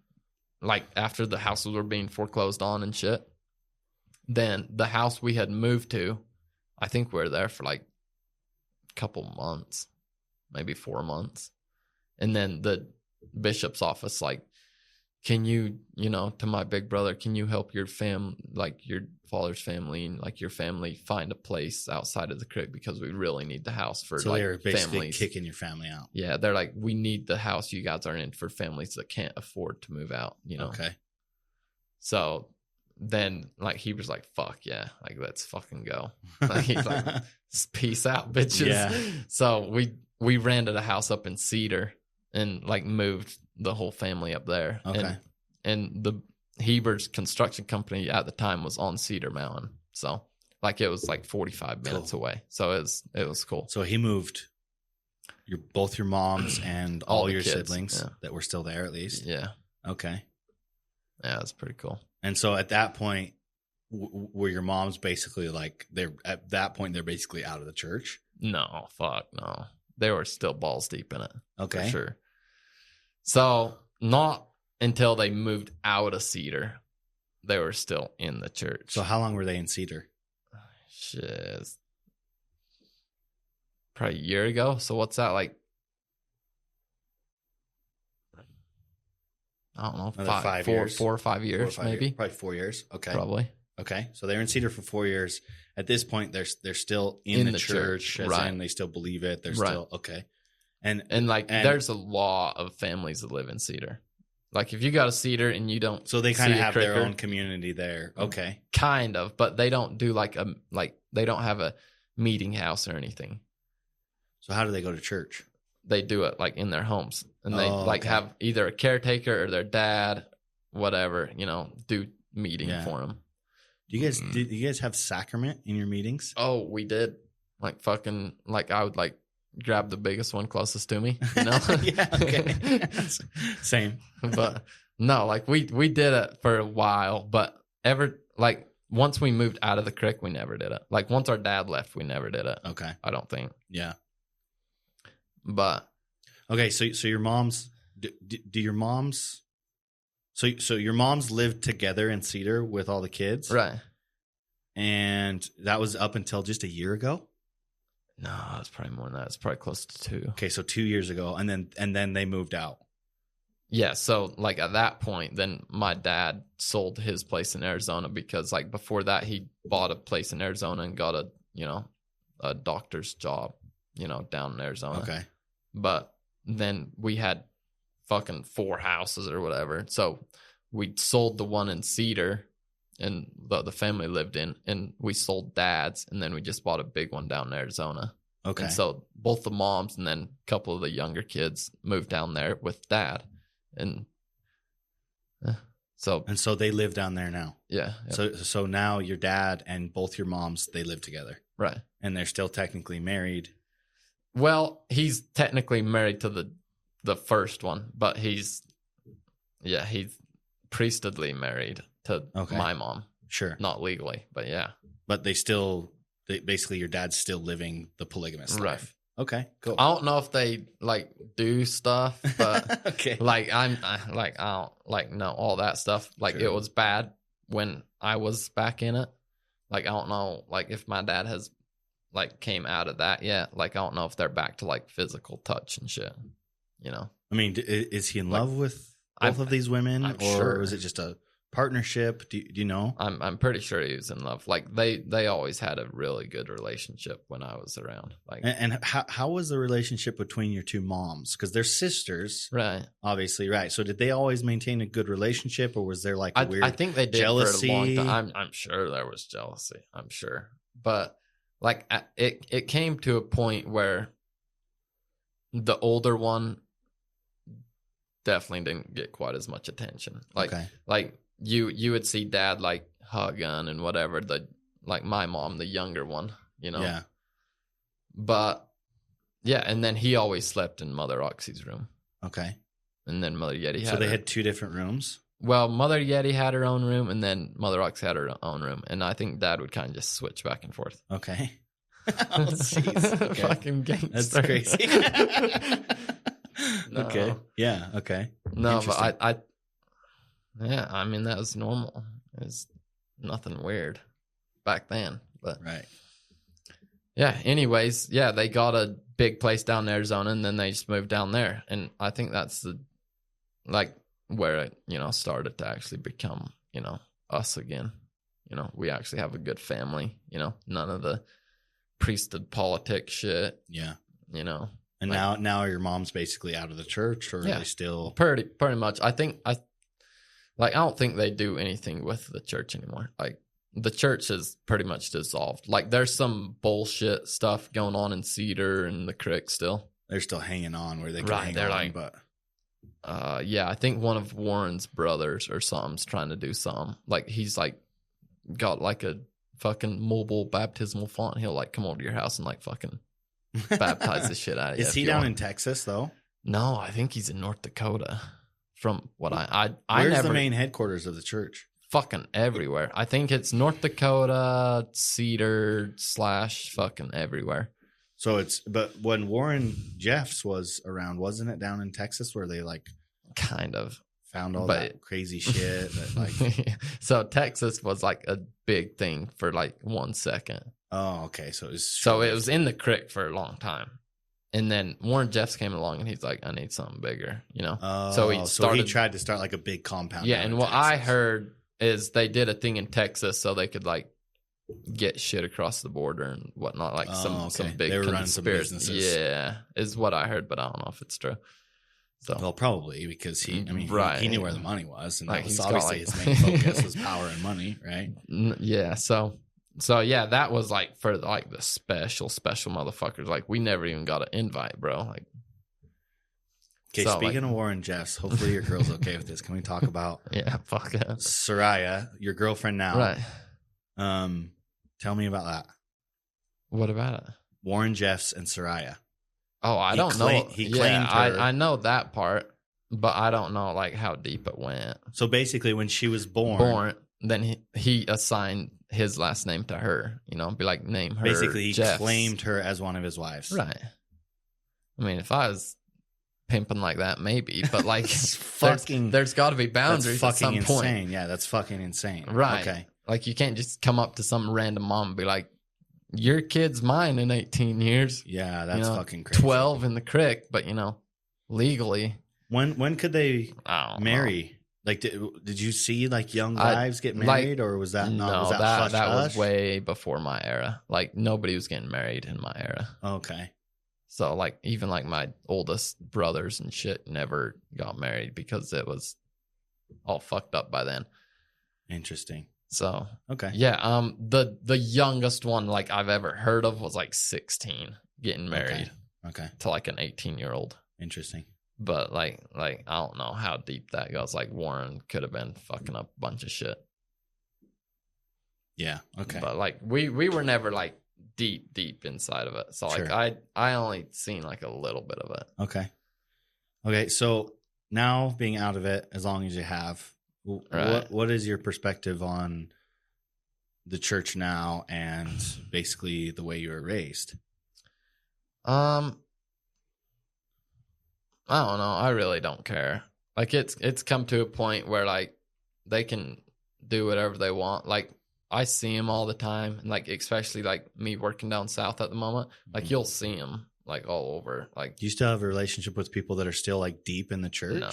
like after the houses were being foreclosed on and shit, then the house we had moved to, I think we were there for like a couple months, maybe 4 months. And then the bishop's office, like, can you, you know, to my big brother, can you help your like your father's family and like your family find a place outside of the creek because we really need the house for so like they're basically families. Kicking your family out. Yeah, they're like, we need the house you guys are in for families that can't afford to move out, you know? Okay. So then like he was like, fuck yeah, like let's fucking go. Like, he's like, peace out, bitches. Yeah. So we rented a house up in Cedar and like moved the whole family up there. Okay. And the Heber's construction company at the time was on Cedar Mountain. So like it was like 45 minutes away. So it was cool. So he moved both your moms and all your kids, siblings that were still there at least. Yeah. Okay. Yeah, that's pretty cool. And so at that point, were your moms basically like they're basically out of the church? No, fuck no. They were still balls deep in it. Okay. For sure. So not until they moved out of Cedar, they were still in the church. So how long were they in Cedar? Shit. Probably a year ago. So what's that like? I don't know. 4 or 5 years, maybe. Probably 4 years. Okay. Probably. Okay. So they're in Cedar for 4 years. At this point, they're still in the church. Right. And they still believe it. They're still okay. And there's a law of families that live in Cedar. Like if you got a Cedar and you don't, so they kind of have their own community there. Okay. Kind of, but they don't do they don't have a meeting house or anything. So how do they go to church? They do it like in their homes, and they have either a caretaker or their dad, whatever, you know, do meeting for them. Do you guys have sacrament in your meetings? Oh, we did. Like fucking, like I would like grab the biggest one closest to me, you know? Yeah, okay. Same. But no, like we did it for a while, but once we moved out of the creek, we never did it. Like once our dad left, we never did it. Okay. I don't think. Yeah. But okay, so your moms do your moms so your moms lived together in Cedar with all the kids? Right. And that was up until just a year ago? No, it's probably more than that. It's probably close to 2. Okay, so 2 years ago, and then they moved out. Yeah, so like at that point, then my dad sold his place in Arizona because like before that he bought a place in Arizona and got a doctor's job, you know, down in Arizona. Okay. But then we had fucking 4 houses or whatever. So we sold the one in Cedar and the family lived in, and we sold dad's, and then we just bought a big one down in Arizona. Okay. And so both the moms and then a couple of the younger kids moved down there with dad. And So they live down there now. Yeah. Yep. So now your dad and both your moms, they live together. Right. And they're still technically married. Well, he's technically married to the first one, but he's priestedly married to my mom. Sure. Not legally, but yeah. But basically your dad's still living the polygamous life. Right. Okay, cool. I don't know if they like do stuff, but okay. Like I don't like know all that stuff. Like Sure. It was bad when I was back in it. Like I don't know like if my dad has like came out of that yet. Like I don't know if they're back to like physical touch and shit. You know. I mean, is he in love with both of these women, I'm or sure. was it just a partnership? Do you know? I'm pretty sure he was in love. Like they always had a really good relationship when I was around. Like and how was the relationship between your two moms? Because they're sisters, right? Obviously, right. So did they always maintain a good relationship, or was there like a weird? I think they did jealousy? for a long time. I'm sure there was jealousy. I'm sure, but like it came to a point where the older one definitely didn't get quite as much attention. Like you would see dad like hugging and whatever, like my mom, the younger one, you know. Yeah. But yeah, and then he always slept in Mother Oxy's room. Okay. And then Mother Yeti had So they had two different rooms? Well, Mother Yeti had her own room, and then Mother Ox had her own room. And I think Dad would kind of just switch back and forth. Okay. Oh, jeez. Okay. Fucking gangster. That's crazy. No. Okay. Yeah. Okay. No, but I mean, that was normal. It was nothing weird back then. But right. Yeah. Anyways, yeah, they got a big place down in Arizona, and then they just moved down there. And I think that's where it, started to actually become, us again. We actually have a good family, none of the priesthood politics shit. Yeah. And like, now your mom's basically out of the church, or are they still pretty much. I don't think they do anything with the church anymore. Like the church is pretty much dissolved. Like there's some bullshit stuff going on in Cedar and the Creek still. They're still hanging on where they can hang they're on, like, but yeah, I think one of Warren's brothers or something's trying to do something. Like he's like got like a fucking mobile baptismal font. He'll like come over to your house and like fucking baptize the shit out of you. Is he down in Texas though? No, I think he's in North Dakota. From what I Where's the main headquarters of the church? Fucking everywhere. I think it's North Dakota, Cedar / fucking everywhere. So but when Warren Jeffs was around, wasn't it down in Texas where they like kind of found all that crazy shit that like So Texas was like a big thing for like 1 second. Oh, okay. So it was in the Creek for a long time. And then Warren Jeffs came along and he's like, I need something bigger, Oh, so he tried to start like a big compound. Yeah, and what I heard is they did a thing in Texas so they could like get shit across the border and whatnot, like some big they were running some businesses. Yeah, is what I heard, but I don't know if it's true. So well, probably because he knew where the money was, and that was obviously his main focus was power and money, right? Yeah, so yeah, that was like for like the special motherfuckers. Like we never even got an invite, bro. Like, okay. So, speaking of Warren Jeffs, hopefully your girl's okay with this. Can we talk about fuck it, Soraya, your girlfriend now? Right. Tell me about that. What about it? Warren Jeffs and Soraya. Oh, I don't know. He claimed her. I know that part, but I don't know like how deep it went. So basically, when she was born, then he assigned his last name to her. Be like, name her. Basically, he Jeffs. claimed her as one of his wives. Right. I mean, if I was pimping like that, maybe, but like, there's got to be boundaries. That's fucking at some insane. point. Yeah, that's fucking insane. Right. Okay. Like, you can't just come up to some random mom and be like, your kid's mine in 18 years. Yeah, that's fucking crazy. 12 in the Creek, but legally. When could they marry? Like, did you see like young wives get married, or was that not? No, was that was way before my era. Like nobody was getting married in my era. Okay. So like even like my oldest brothers and shit never got married because it was all fucked up by then. Interesting. So okay. Yeah. The youngest one like I've ever heard of was like 16 getting married. Okay. To like an 18-year-old. Interesting. But like I don't know how deep that goes. Like Warren could have been fucking up a bunch of shit. Yeah. Okay. But like we were never like deep inside of it. So like Sure. I only seen like a little bit of it. Okay. So now being out of it, as long as you have, Right. what is your perspective on the church now and basically the way you were raised? I don't know. I really don't care. Like it's come to a point where like they can do whatever they want. Like I see them all the time, and like especially like me working down south at the moment. Like you'll see them like all over. Like, do you still have a relationship with people that are still like deep in the church?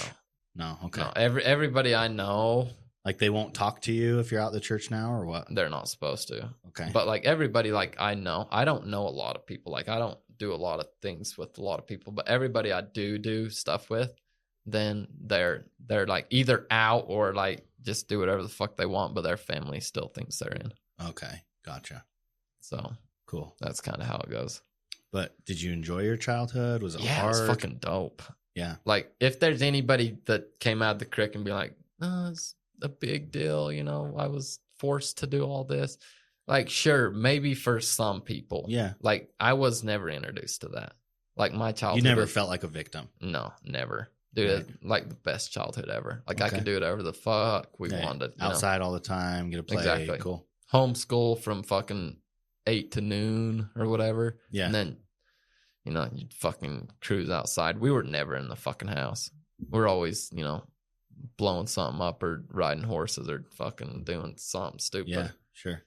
No. Okay. No. Everybody I know, like they won't talk to you if you're out the church now, or what? They're not supposed to. Okay. But like everybody, like I know, I don't know a lot of people. Like I don't do a lot of things with a lot of people, but everybody I do stuff with, then they're like either out or like just do whatever the fuck they want, but their family still thinks they're in. Okay, gotcha. So cool. That's kind of how it goes. But did you enjoy your childhood? Was it hard? It's fucking dope. Yeah. Like if there's anybody that came out of the creek and be like, oh, it's a big deal, you know, I was forced to do all this. Like, sure, maybe for some people. Yeah. Like, I was never introduced to that. Like, my childhood. You never felt like a victim? No, never. Dude, right. Like the best childhood ever. Like, I could do whatever the fuck we wanted. Outside all the time, get to play. Exactly. Cool. Homeschool from fucking 8 to noon or whatever. Yeah. And then, you know, you'd fucking cruise outside. We were never in the fucking house. We're always, you know, blowing something up or riding horses or fucking doing something stupid. Yeah, sure.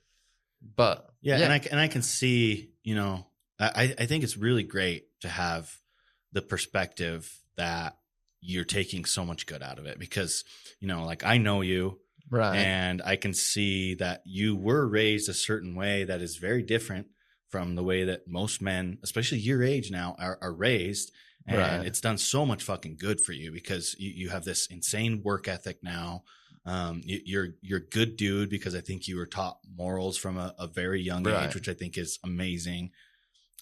But yeah. And I can see, you know, I think it's really great to have the perspective that you're taking so much good out of it because, you know, like I know you, right, and I can see that you were raised a certain way that is very different from the way that most men, especially your age now, are raised. And right. It's done so much fucking good for you because you have this insane work ethic now. You're a good dude because I think you were taught morals from a very young right. age, which I think is amazing.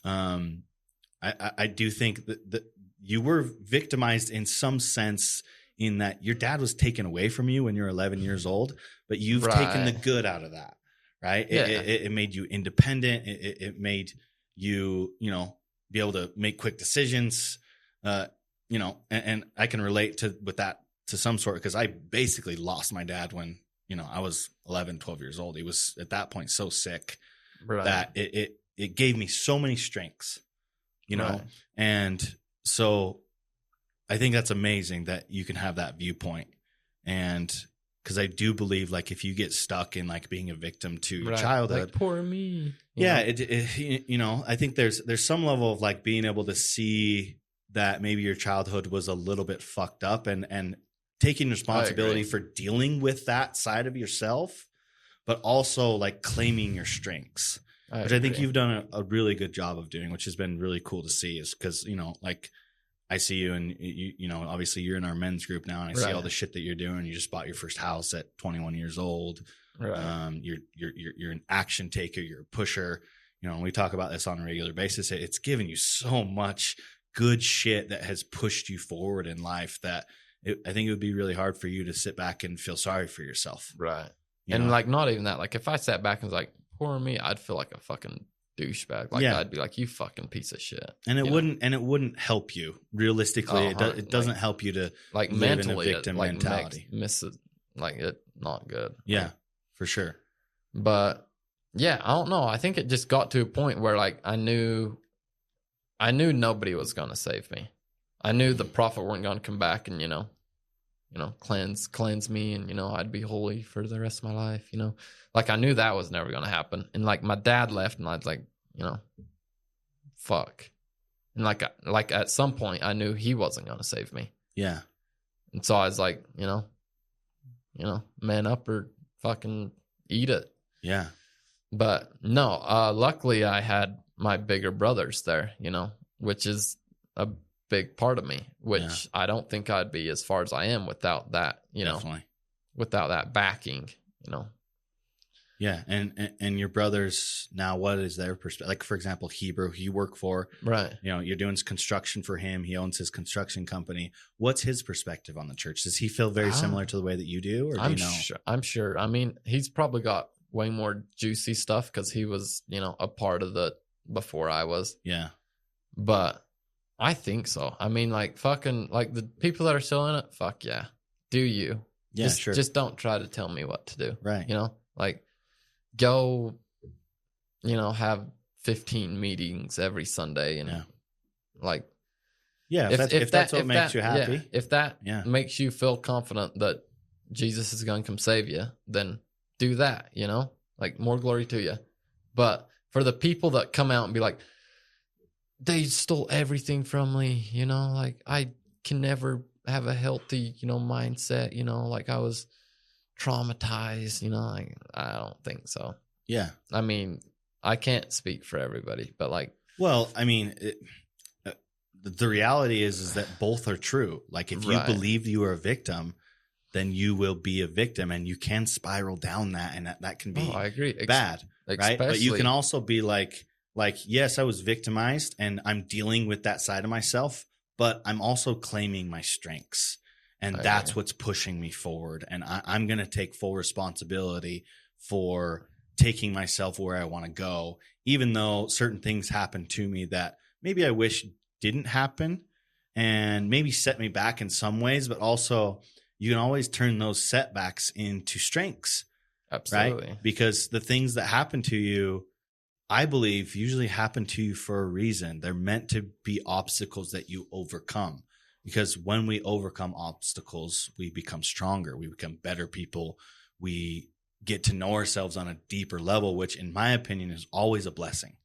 I do think that you were victimized in some sense in that your dad was taken away from you when you were 11 years old, but you've right. taken the good out of that, right? Yeah. It made you independent. It made you, you know, be able to make quick decisions, you know, and I can relate with that to some sort because I basically lost my dad when, you know, I was 11, 12 years old. He was at that point so sick right. that it gave me so many strengths, you know, right. And so I think that's amazing that you can have that viewpoint. And because I do believe like if you get stuck in like being a victim to your right. childhood, like poor me. Yeah. You know, I think there's some level of like being able to see that maybe your childhood was a little bit fucked up and taking responsibility for dealing with that side of yourself, but also like claiming your strengths, which I think you've done a really good job of doing, which has been really cool to see is because, you know, like I see you and you know, obviously you're in our men's group now and I see all the shit that you're doing. You just bought your first house at 21 years old. Right. You're an action taker. You're a pusher. You know, when we talk about this on a regular basis, it's given you so much good shit that has pushed you forward in life that I think it would be really hard for you to sit back and feel sorry for yourself. Right. And know? Like, not even that, like if I sat back and was like, poor me, I'd feel like a fucking douchebag. Like I'd be like, you fucking piece of shit. And it wouldn't help you realistically. It doesn't help you to like live mentally in a victim mentality. Miss it, like it not good. Yeah, like, for sure. But yeah, I don't know. I think it just got to a point where like I knew nobody was gonna save me. I knew the prophet weren't gonna come back and you know, cleanse me, and you know, I'd be holy for the rest of my life. You know, like I knew that was never gonna happen. And like my dad left, and I was like, you know, fuck. And like at some point, I knew he wasn't gonna save me. Yeah. And so I was like, you know, man up or fucking eat it. Yeah. But no, luckily I had my bigger brothers there, you know, which is a big part of me, which I don't think I'd be as far as I am without that, you know, without that backing, you know. Yeah, and your brothers now, what is their perspective? Like, for example, Hebrew, you work for, Right. You're doing construction for him. He owns his construction company. What's his perspective on the church? Does he feel very similar to the way that you do, or do you know? I'm sure. I mean, he's probably got way more juicy stuff because he was, a part of the before I was. Yeah. But I think so. I mean, like fucking, like the people that are still in it, fuck yeah, do you? Yeah, sure. Just don't try to tell me what to do. Right. Like go, have 15 meetings every Sunday and like, yeah, if that's what makes you happy. Yeah, if that makes you feel confident that Jesus is going to come save you, then do that, like more glory to you. But for the people that come out and be like, they stole everything from me, like I can never have a healthy, mindset, like I was traumatized, like I don't think so. Yeah. I mean, I can't speak for everybody, but like, well, I mean, the reality is that both are true. Like if you believe you are a victim, then you will be a victim, and you can spiral down that, and that can be I agree. bad, right? But you can also be like, yes, I was victimized and I'm dealing with that side of myself, but I'm also claiming my strengths, and that's what's pushing me forward. And I'm going to take full responsibility for taking myself where I want to go, even though certain things happen to me that maybe I wish didn't happen and maybe set me back in some ways, but also you can always turn those setbacks into strengths. Absolutely. Right? Because the things that happen to you, I believe, usually happen to you for a reason. They're meant to be obstacles that you overcome. Because when we overcome obstacles, we become stronger. We become better people. We get to know ourselves on a deeper level, which in my opinion is always a blessing.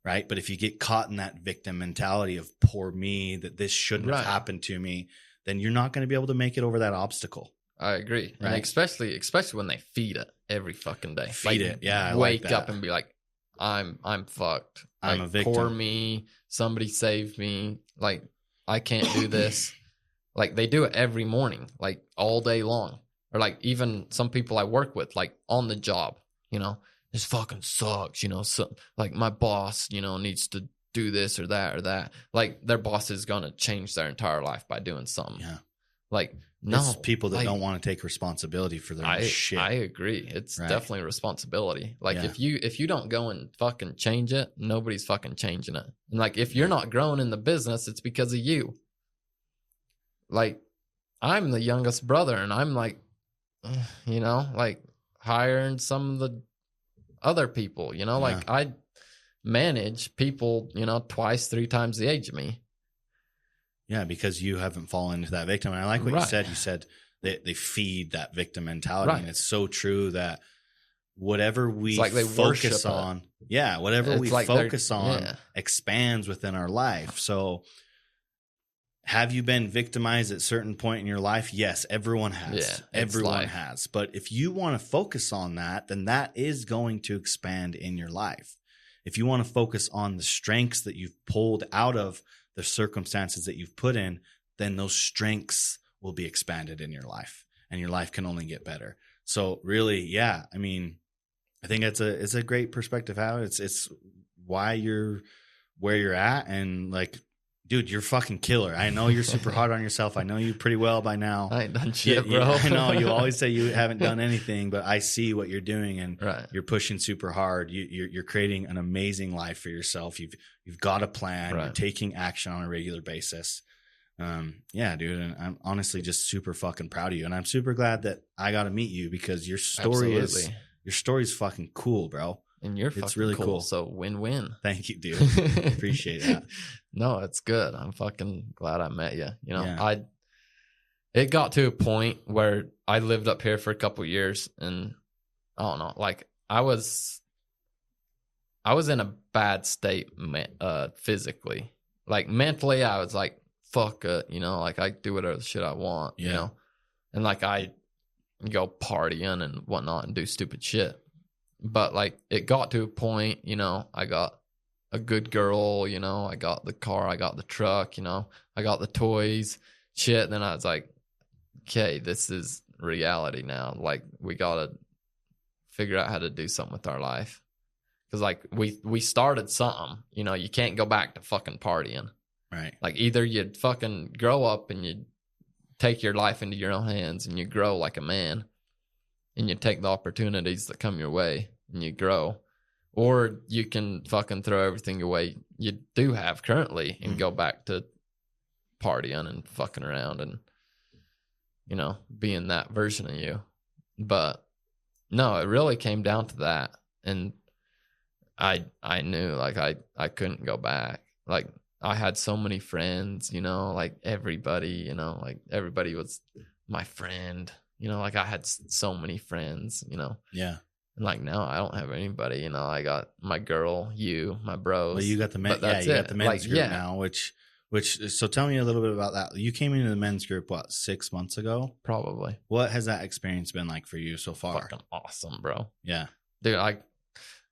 Right? But if you get caught in that victim mentality of poor me, that this shouldn't have happened to me, then you're not going to be able to make it over that obstacle. I agree. Right? And especially when they feed it every fucking day. Feed it. Yeah. I wake like that. up and be like, I'm fucked. I'm a victim. Poor me. Somebody save me. Like, I can't do this. Like, they do it every morning, like all day long. Or like even some people I work with, like on the job, this fucking sucks, so, like my boss, needs to do this or that or that. Like their boss is going to change their entire life by doing something. Yeah. Like, no. It's people that don't want to take responsibility for their own shit. I agree. It's definitely a responsibility. Like if you don't go and fucking change it, nobody's fucking changing it. And like if you're not growing in the business, it's because of you. Like I'm the youngest brother and I'm like, like hiring some of the other people, like I manage people, 2, 3 times the age of me. Yeah, because you haven't fallen into that victim. And I like what you said. You said they feed that victim mentality. And it's so true that whatever we focus on, whatever we focus on expands within our life. So have you been victimized at a certain point in your life? Yes, everyone has. Yeah, everyone has. But if you want to focus on that, then that is going to expand in your life. If you want to focus on the strengths that you've pulled out of the circumstances that you've put in, then those strengths will be expanded in your life, and your life can only get better. So really, I mean, I think it's a great perspective. How it's why you're where you're at, and like, dude, you're fucking killer. I know you're super hard on yourself. I know you pretty well by now. I ain't done shit, bro. I know you always say you haven't done anything, but I see what you're doing, and you're pushing super hard. You're creating an amazing life for yourself. You've got a plan. You're taking action on a regular basis. Dude, and I'm honestly just super fucking proud of you, and I'm super glad that I got to meet you because your story is fucking cool, bro. And you're fucking really cool. So win-win. Thank you, dude. Appreciate that. No, it's good. I'm fucking glad I met you. It got to a point where I lived up here for a couple of years, and I don't know, like I was in a bad state physically. Like mentally, I was like, fuck it, like I do whatever the shit I want, and like I go partying and whatnot and do stupid shit. But like it got to a point, I got a good girl, I got the car, I got the truck, I got the toys, shit. Then I was like, okay, this is reality now. Like we gotta figure out how to do something with our life. Because, like, we started something. You know, you can't go back to fucking partying. Right. Like, either you'd fucking grow up and you take your life into your own hands and you grow like a man and you take the opportunities that come your way and you grow, or you can fucking throw everything away you do have currently and go back to partying and fucking around and, you know, being that version of you. But no, it really came down to that. And I knew, like, I couldn't go back. Like, I had so many friends, you know, like everybody, you know, like everybody was my friend, you know, like I had so many friends, you know. Yeah. And like now I don't have anybody, you know. I got my girl, you, my bros. Well, you got the men. Yeah, you got the men's group now, which. So tell me a little bit about that. You came into the men's group, what, 6 months ago? Probably. What has that experience been like for you so far? Fucking awesome, bro. Yeah. Dude,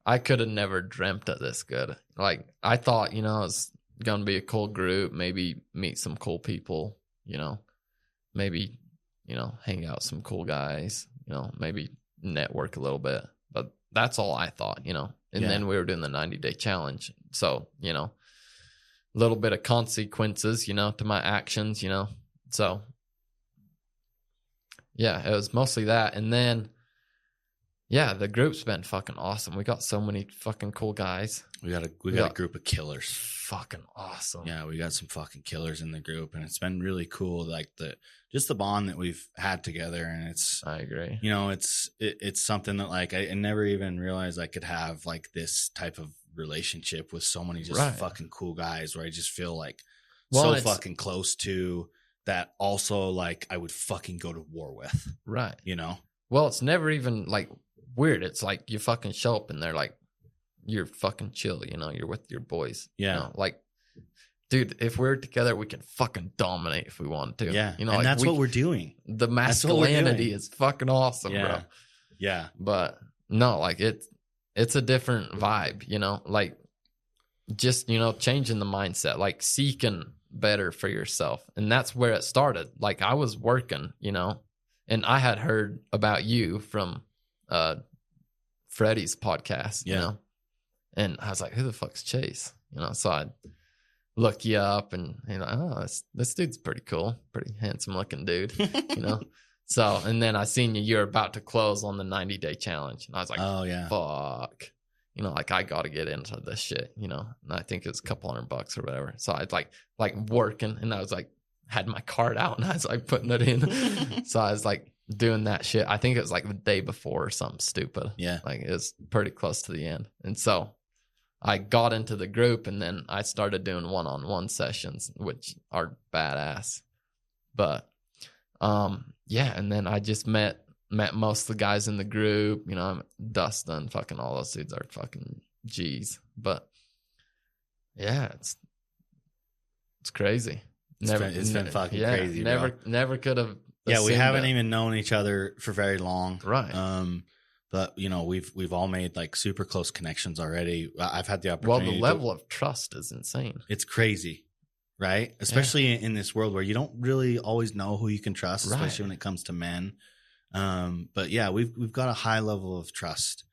I could have never dreamt of this good. Like, I thought, you know, it's going to be a cool group, maybe meet some cool people, you know, maybe, you know, hang out with some cool guys, you know, maybe network a little bit. But that's all I thought, you know. And then we were doing the 90-day challenge. So, you know, a little bit of consequences, you know, to my actions, you know. So, yeah, it was mostly that. And then, yeah, the group's been fucking awesome. We got so many fucking cool guys. We got a group of killers. Fucking awesome. Yeah, we got some fucking killers in the group, and it's been really cool. Like just the bond that we've had together, and it's. I agree. You know, it's something that, like, I never even realized I could have, like, this type of relationship with so many just fucking cool guys, where I just feel like so fucking close to that. Also, like, I would fucking go to war with. Right. You know. Well, it's never even like weird. It's like you fucking show up and they're like, you're fucking chill, you know, you're with your boys. Yeah. You know? Like, dude, if we're together, we can fucking dominate if we want to. Yeah. You know, and like that's what we're doing. The masculinity is fucking awesome, yeah. bro. Yeah. But no, like it's a different vibe, you know, like just, you know, changing the mindset, like seeking better for yourself. And that's where it started. Like, I was working, you know, and I had heard about you from Freddie's podcast, you know, and I was like, who the fuck's Chase? You know, so I look you up and, you know, oh, this dude's pretty cool, pretty handsome looking dude, you know. So, and then I seen you're about to close on the 90-day challenge. And I was like, oh, yeah, fuck. You know, like, I got to get into this shit, you know. And I think it was a couple $100 or whatever. So I was like working, and I was like, had my card out, and I was like putting it in. So I was like doing that shit. I think it was like the day before or something stupid. Yeah. Like, it was pretty close to the end. And so I got into the group, and then I started doing one-on-one sessions, which are badass. But, yeah, and then I just met most of the guys in the group, you know, Dutson, fucking all those dudes are fucking G's. But yeah, it's crazy. It's been fucking crazy. Never could have. Yeah, we haven't even known each other for very long. Right. But you know, we've all made like super close connections already. I've had the opportunity. Well, the level of trust is insane. It's crazy. Right? Especially in this world where you don't really always know who you can trust, especially when it comes to men. But yeah, we've got a high level of trust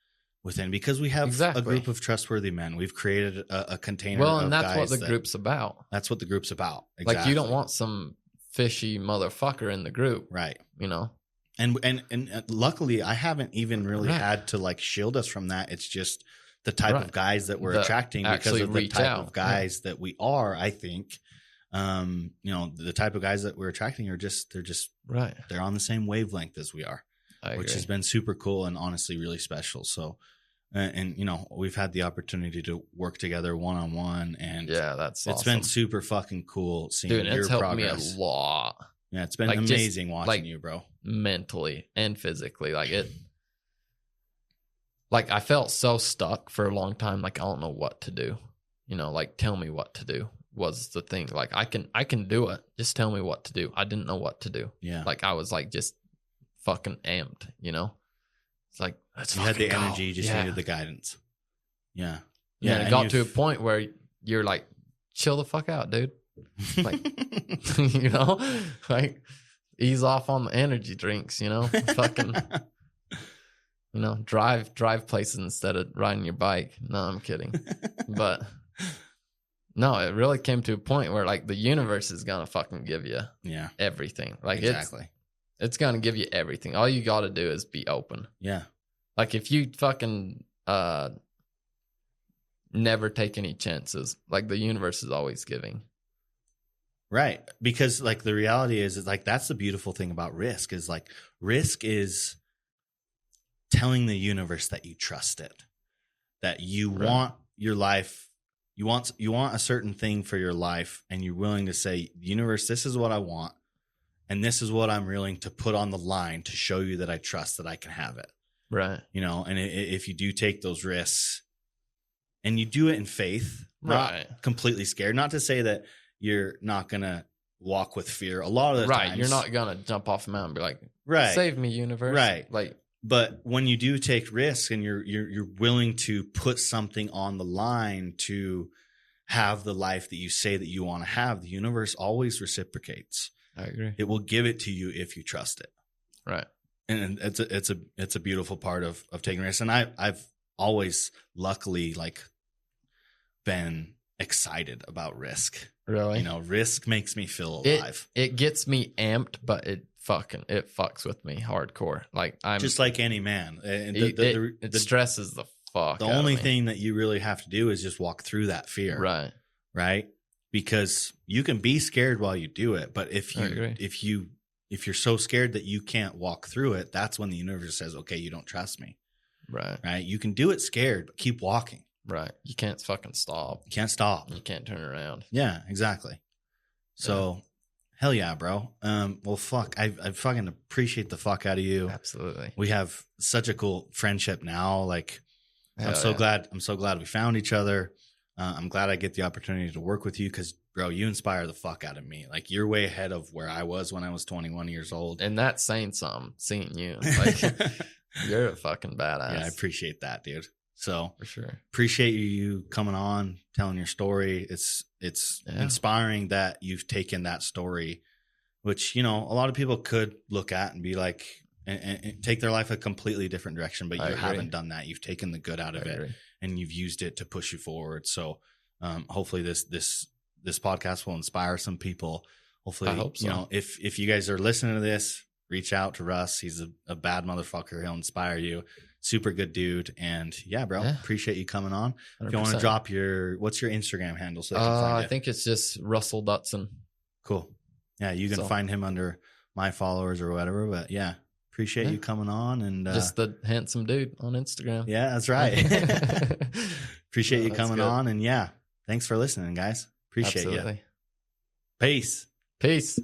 within, because we have a group of trustworthy men. We've created a container. Well, and that's what the group's about. That's what the group's about. Exactly. Like, you don't want some fishy motherfucker in the group. Right. You know? And luckily I haven't even really had to like shield us from that. It's just the type of guys that we're attracting because of the type of guys that we are, I think. You know, the type of guys that we're attracting are they're just right. They're on the same wavelength as we are, which has been super cool and honestly really special. So, and you know, we've had the opportunity to work together one-on-one, and yeah, it's been super fucking cool seeing your progress. Dude, it's helped me a lot. Yeah, it's been amazing watching you, bro. Mentally and physically, like I felt so stuck for a long time. Like, I don't know what to do. You know, like, tell me what to do was the thing. Like, I can do it. Just tell me what to do. I didn't know what to do. Yeah. Like, I was like just fucking amped, you know? It's like, you had the energy, you just needed the guidance. Yeah. Yeah. And it got to a point where you're like, chill the fuck out, dude. Like, you know, like, ease off on the energy drinks, you know? Fucking, you you know, drive places instead of riding your bike. No, I'm kidding. But no, it really came to a point where like the universe is gonna fucking give you everything. Like exactly. It's gonna give you everything. All you got to do is be open. Yeah. Like if you fucking never take any chances, like the universe is always giving. Right. Because like the reality is like that's the beautiful thing about risk is like risk is telling the universe that you trust it, that you want your life, you want a certain thing for your life, and you're willing to say, universe, this is what I want, and this is what I'm willing to put on the line to show you that I trust that I can have it. Right. You know, and if you do take those risks and you do it in faith, right, not completely scared, not to say that you're not going to walk with fear. A lot of the times. You're not going to jump off a mountain and be like, right, save me, universe. Right. Like, but when you do take risks and you're willing to put something on the line to have the life that you say that you want to have, the universe always reciprocates. I agree. It will give it to you if you trust it. Right. And it's a beautiful part of taking risks. And I've always luckily like been excited about risk. Really? You know, risk makes me feel alive. It gets me amped, but it fucks with me hardcore. Like I'm just like any man. It stresses the fuck. The only thing that you really have to do is just walk through that fear. Right. Right? Because you can be scared while you do it, but if you're so scared that you can't walk through it, that's when the universe says, "Okay, you don't trust me." Right. Right? You can do it scared, but keep walking. Right. You can't fucking stop. You can't stop. You can't turn around. Yeah, exactly. So, hell yeah, bro. Well, fuck. I fucking appreciate the fuck out of you. Absolutely. We have such a cool friendship now. Like, I'm so glad we found each other. I'm glad I get the opportunity to work with you because, bro, you inspire the fuck out of me. Like, you're way ahead of where I was when I was 21 years old. And that's saying something, seeing you. Like, you're a fucking badass. Yeah, I appreciate that, dude. So for sure, appreciate you coming on, telling your story. It's inspiring that you've taken that story, which, you know, a lot of people could look at and be like, and take their life a completely different direction, but you haven't done that. You've taken the good out of it and you've used it to push you forward. So hopefully this podcast will inspire some people. Hopefully, I hope so. You know, if you guys are listening to this, reach out to Russ. He's a bad motherfucker. He'll inspire you. Super good dude. And yeah, bro, appreciate you coming on. 100%. If you want to drop what's your Instagram handle? So they can find I think it's just Russell Dutson. Cool. Yeah, you can find him under my followers or whatever. But yeah, appreciate you coming on. And just the handsome dude on Instagram. Yeah, that's right. Appreciate you coming on. And yeah, thanks for listening, guys. Appreciate you. Peace. Peace.